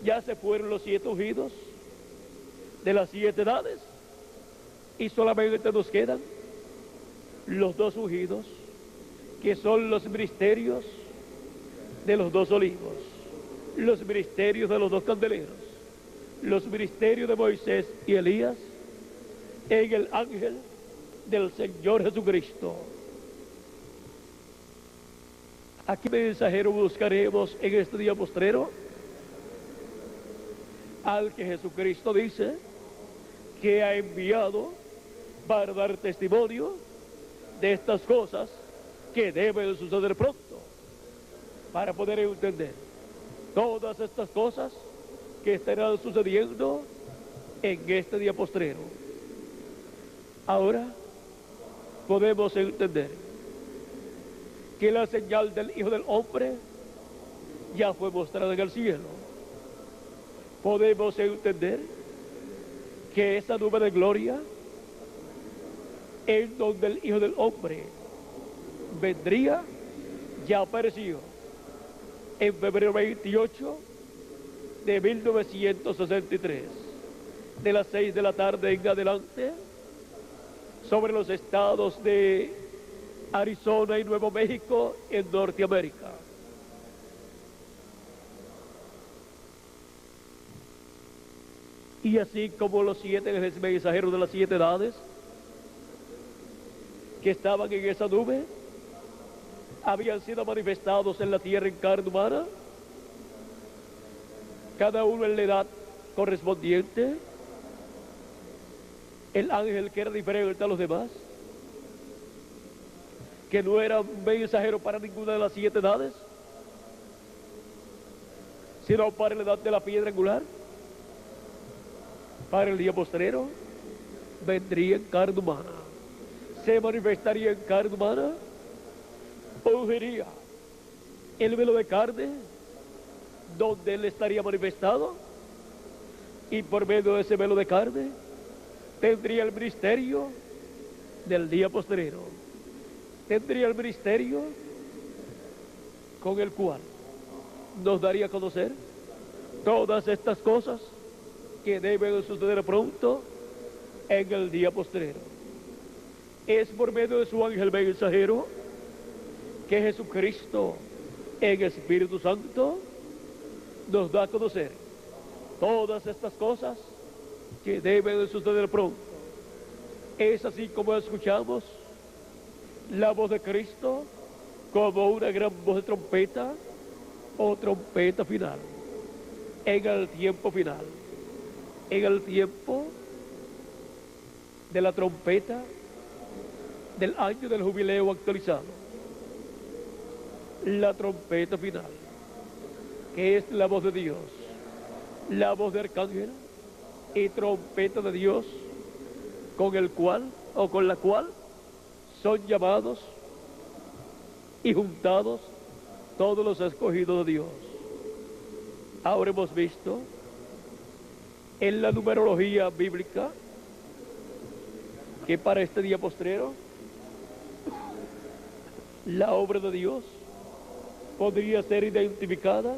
Ya se fueron los 7 ungidos de las 7 edades, y solamente nos quedan los 2 ungidos, que son los ministerios de los 2 olivos, los ministerios de los 2 candeleros, los ministerios de Moisés y Elías en el ángel del Señor Jesucristo. ¿A qué mensajero buscaremos en este día postrero? Al que Jesucristo dice que ha enviado para dar testimonio de estas cosas que deben suceder pronto, para poder entender todas estas cosas que estarán sucediendo en este día postrero. Ahora podemos entender que la señal del Hijo del Hombre ya fue mostrada en el cielo. Podemos entender que esa nube de gloria, en donde el Hijo del Hombre vendría, ya apareció en febrero 28 de 1963, de las 6 de la tarde en adelante, sobre los estados de Arizona y Nuevo México en Norteamérica. Y así como los 7 mensajeros de las 7 edades que estaban en esa nube habían sido manifestados en la tierra en carne humana, cada uno en la edad correspondiente, el ángel que era diferente a los demás, que no era un mensajero para ninguna de las 7 edades, sino para la edad de la piedra angular. Para el día postrero, vendría en carne humana, se manifestaría en carne humana, ungiría el velo de carne, donde él estaría manifestado, y por medio de ese velo de carne, tendría el ministerio del día postrero, tendría el ministerio con el cual nos daría a conocer todas estas cosas que deben suceder pronto en el día postrero. Es por medio de su ángel mensajero que Jesucristo en Espíritu Santo nos da a conocer todas estas cosas que deben suceder pronto. Es así como escuchamos la voz de Cristo como una gran voz de trompeta o trompeta final, en el tiempo final. En el tiempo de la trompeta del año del jubileo actualizado, la trompeta final, que es la voz de Dios, la voz de arcángel y trompeta de Dios, con el cual o con la cual son llamados y juntados todos los escogidos de Dios. Ahora hemos visto en la numerología bíblica que para este día postrero la obra de Dios podría ser identificada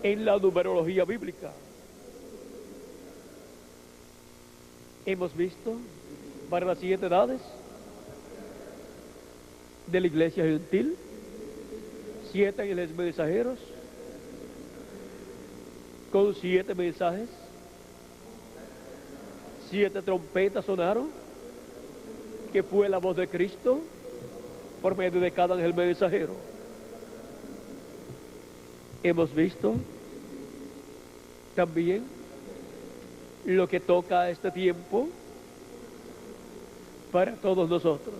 en la numerología bíblica. Hemos visto para las 7 edades de la iglesia gentil, 7 ángeles mensajeros con 7 mensajes, 7 trompetas sonaron, que fue la voz de Cristo por medio de cada ángel mensajero. Hemos visto también lo que toca a este tiempo para todos nosotros.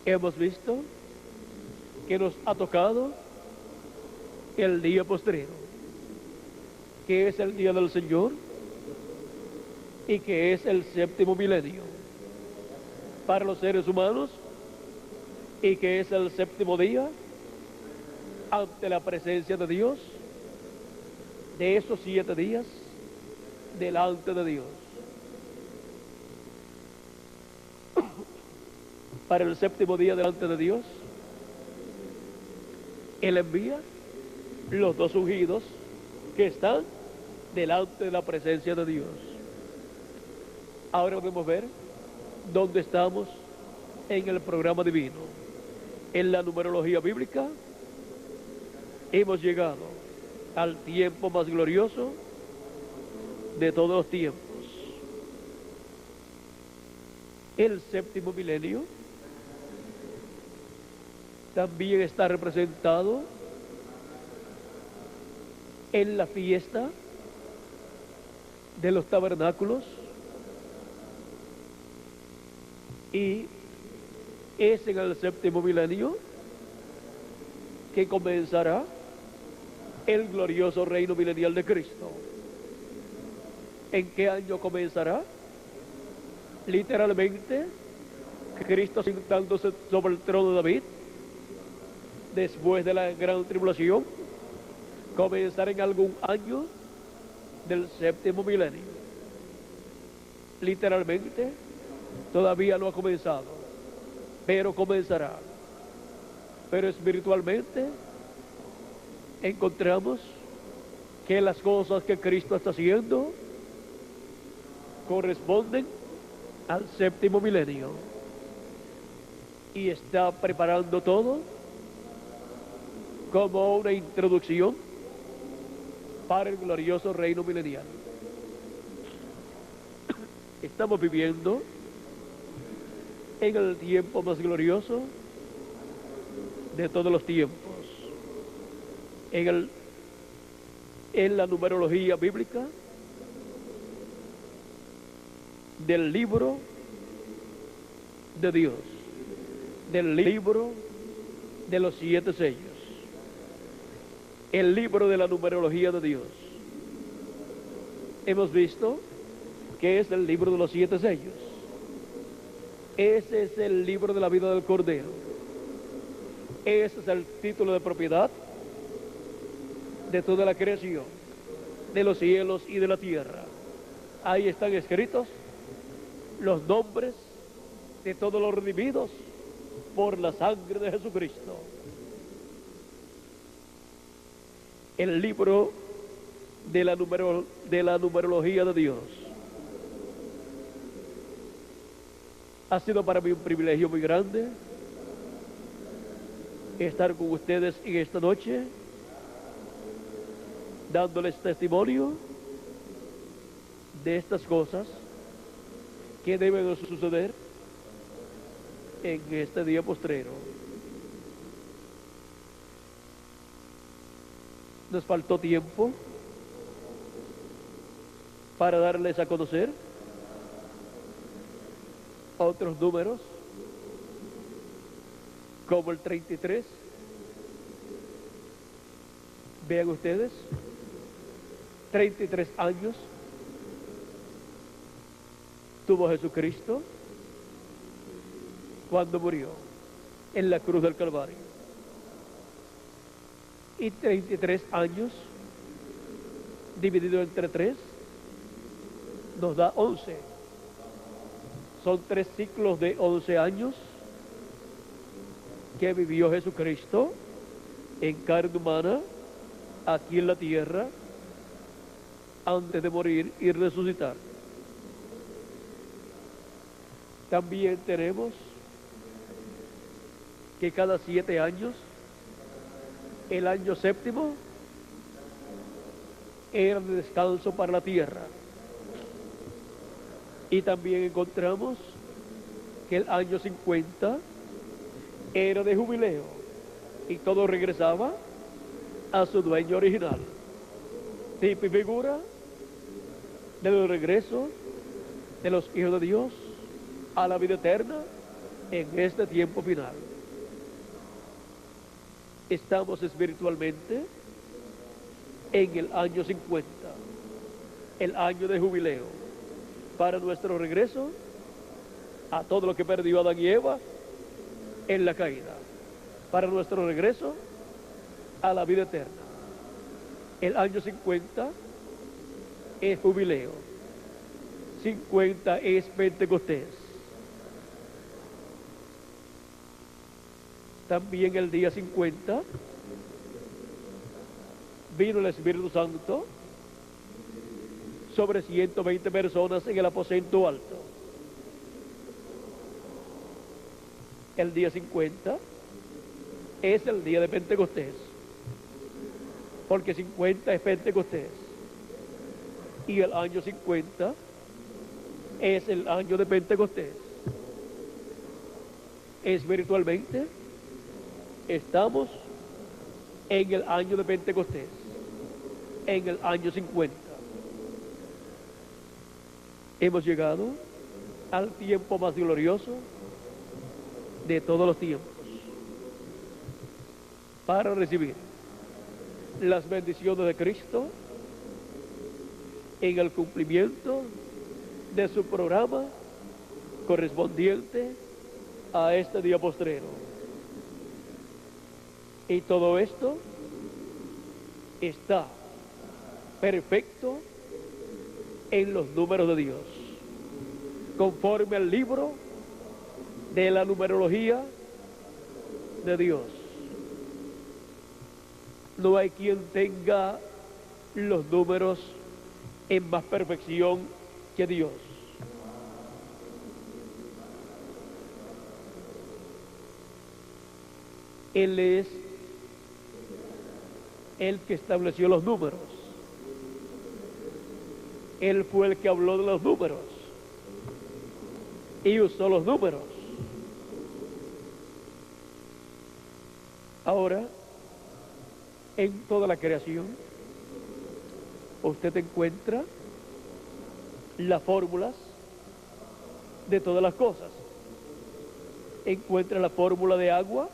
Hemos visto que nos ha tocado el día postrero, que es el día del Señor y que es el 7º milenio para los seres humanos, y que es el 7º día ante la presencia de Dios, de esos 7 días delante de Dios. Para el 7º día delante de Dios, Él envía los 2 ungidos que están delante de la presencia de Dios. Ahora podemos ver dónde estamos en el programa divino. En la numerología bíblica hemos llegado al tiempo más glorioso de todos los tiempos. El 7º milenio también está representado en la fiesta de los tabernáculos, y es en el 7º milenio que comenzará el glorioso reino milenial de Cristo. ¿En qué año comenzará? Literalmente, Cristo sentándose sobre el trono de David, después de la gran tribulación, comenzará en algún año del 7º milenio. Literalmente, todavía no ha comenzado, pero comenzará. Pero espiritualmente encontramos que las cosas que Cristo está haciendo corresponden al séptimo milenio y está preparando todo como una introducción para el glorioso reino milenial. Estamos viviendo en el tiempo más glorioso de todos los tiempos. En la numerología bíblica del libro de Dios, del libro de los 7 sellos, el libro de la numerología de Dios. Hemos visto que es el libro de los 7 sellos. Ese es el libro de la vida del Cordero. Ese es el título de propiedad de toda la creación, de los cielos y de la tierra. Ahí están escritos los nombres de todos los redimidos por la sangre de Jesucristo. El libro de la numerología de Dios. Ha sido para mí un privilegio muy grande estar con ustedes en esta noche, dándoles testimonio de estas cosas que deben suceder en este día postrero. Nos faltó tiempo para darles a conocer otros números, como el 33. Vean ustedes, 33 años tuvo Jesucristo cuando murió en la cruz del Calvario. Y 33 años dividido entre 3 nos da 11. Son 3 ciclos de 11 años que vivió Jesucristo en carne humana aquí en la tierra antes de morir y resucitar. También tenemos que cada 7 años, el año séptimo era de descanso para la tierra. Y también encontramos que el año 50 era de jubileo y todo regresaba a su dueño original. Tipo y figura del regreso de los hijos de Dios a la vida eterna en este tiempo final. Estamos espiritualmente en el año 50, el año de jubileo, para nuestro regreso a todo lo que perdió Adán y Eva en la caída, para nuestro regreso a la vida eterna. El año 50 es jubileo, 50 es Pentecostés. También el día 50 vino el Espíritu Santo sobre 120 personas en el aposento alto. El día 50 es el día de Pentecostés, porque 50 es Pentecostés y el año 50 es el año de Pentecostés. Espiritualmente estamos en el año de Pentecostés, en el año 50. Hemos llegado al tiempo más glorioso de todos los tiempos para recibir las bendiciones de Cristo en el cumplimiento de su programa correspondiente a este día postrero. Y todo esto está perfecto en los números de Dios, conforme al libro de la numerología de Dios. No hay quien tenga los números en más perfección que Dios. Él es el que estableció los números. Él fue el que habló de los números y usó los números. Ahora, en toda la creación, usted encuentra las fórmulas de todas las cosas. Encuentra la fórmula de agua,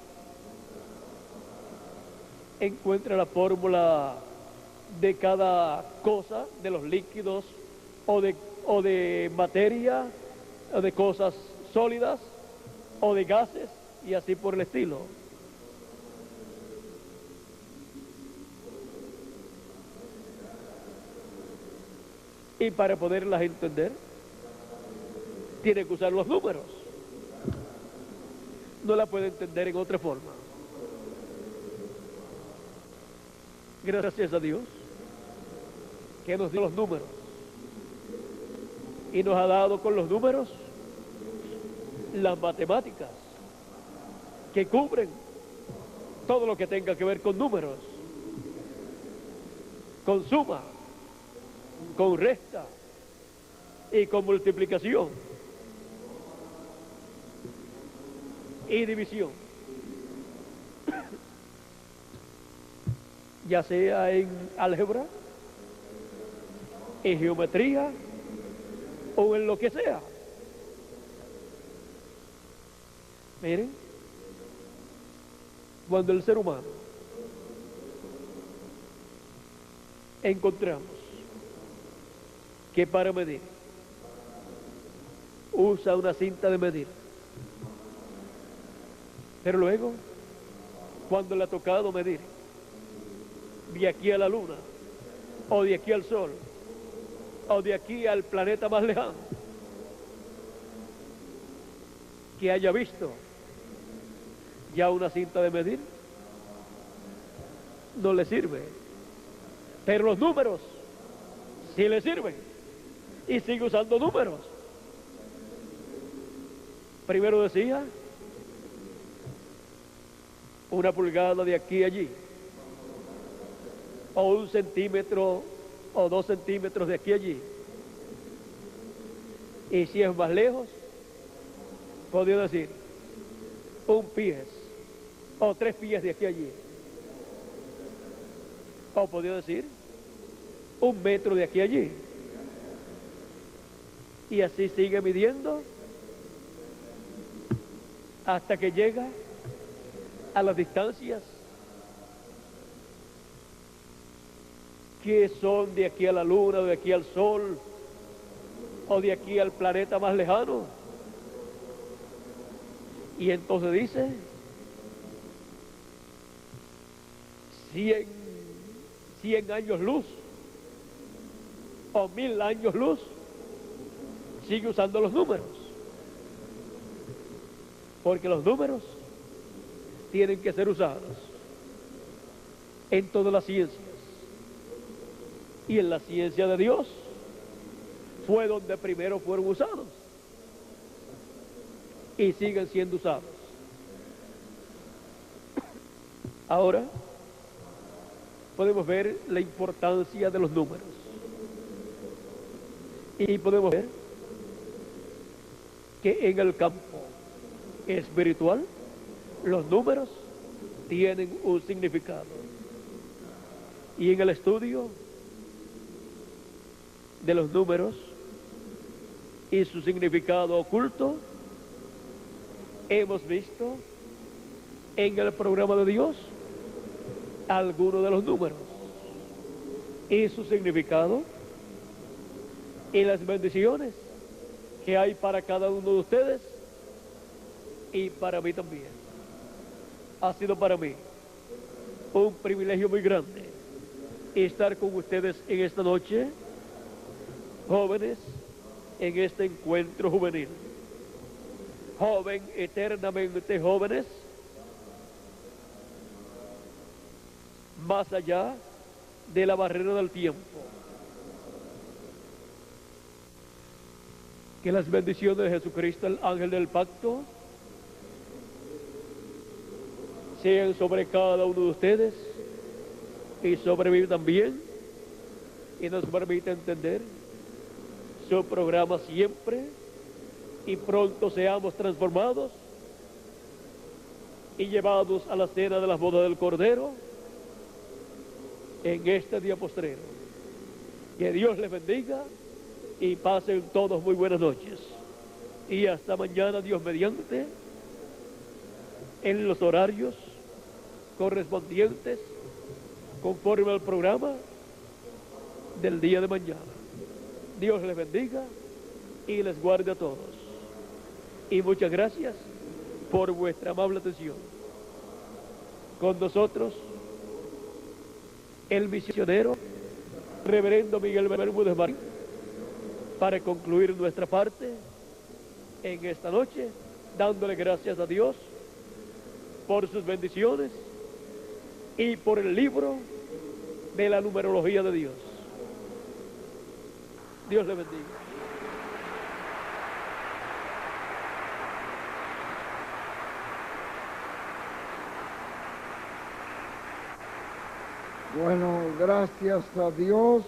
encuentra la fórmula de cada cosa, de los líquidos o de materia, o de cosas sólidas, o de gases, y así por el estilo. Y para poderlas entender, tiene que usar los números. No la puede entender en otra forma. Gracias a Dios que nos dio los números y nos ha dado con los números las matemáticas que cubren todo lo que tenga que ver con números, con suma, con resta y con multiplicación y división, ya sea en álgebra, en geometría o en lo que sea. Miren, cuando el ser humano encontramos que para medir usa una cinta de medir, pero luego cuando le ha tocado medir de aquí a la luna, o de aquí al sol, o de aquí al planeta más lejano, que haya visto ya una cinta de medir, no le sirve. Pero los números sí le sirven, y sigue usando números. Primero decía una pulgada de aquí a allí, o 1 centímetro o 2 centímetros de aquí a allí. Y si es más lejos, podría decir 1 pies o 3 pies de aquí a allí. O podría decir 1 metro de aquí a allí. Y así sigue midiendo hasta que llega a las distancias que son de aquí a la luna, o de aquí al sol, o de aquí al planeta más lejano. Y entonces dice 100 años luz o 1000 años luz, sigue usando los números, porque los números tienen que ser usados en todas las ciencias, y en la ciencia de Dios fue donde primero fueron usados y siguen siendo usados. Ahora podemos ver la importancia de los números y podemos ver que en el campo espiritual los números tienen un significado, y en el estudio de los números y su significado oculto hemos visto en el programa de Dios algunos de los números y su significado y las bendiciones que hay para cada uno de ustedes y para mí también. Ha sido para mí un privilegio muy grande estar con ustedes en esta noche, jóvenes, en este encuentro juvenil. Joven, eternamente jóvenes, más allá de la barrera del tiempo. Que las bendiciones de Jesucristo, el ángel del pacto, sean sobre cada uno de ustedes y sobre mí también, y nos permita entender su programa siempre, y pronto seamos transformados y llevados a la cena de las bodas del Cordero en este día postrero. Que Dios les bendiga y pasen todos muy buenas noches. Y hasta mañana, Dios mediante, en los horarios correspondientes, conforme al programa del día de mañana. Dios les bendiga y les guarde a todos. Y muchas gracias por vuestra amable atención. Con nosotros, el misionero, reverendo Miguel Bermúdez Marín, para concluir nuestra parte en esta noche, dándole gracias a Dios por sus bendiciones y por el libro de la numerología de Dios. Dios le bendiga. Bueno, gracias a Dios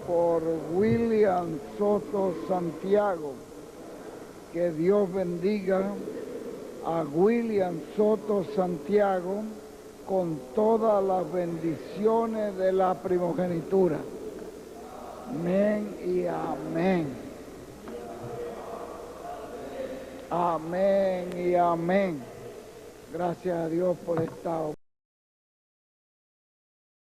por William Soto Santiago. Que Dios bendiga a William Soto Santiago con todas las bendiciones de la primogenitura. Amén y amén. Amén y amén. Gracias a Dios por esta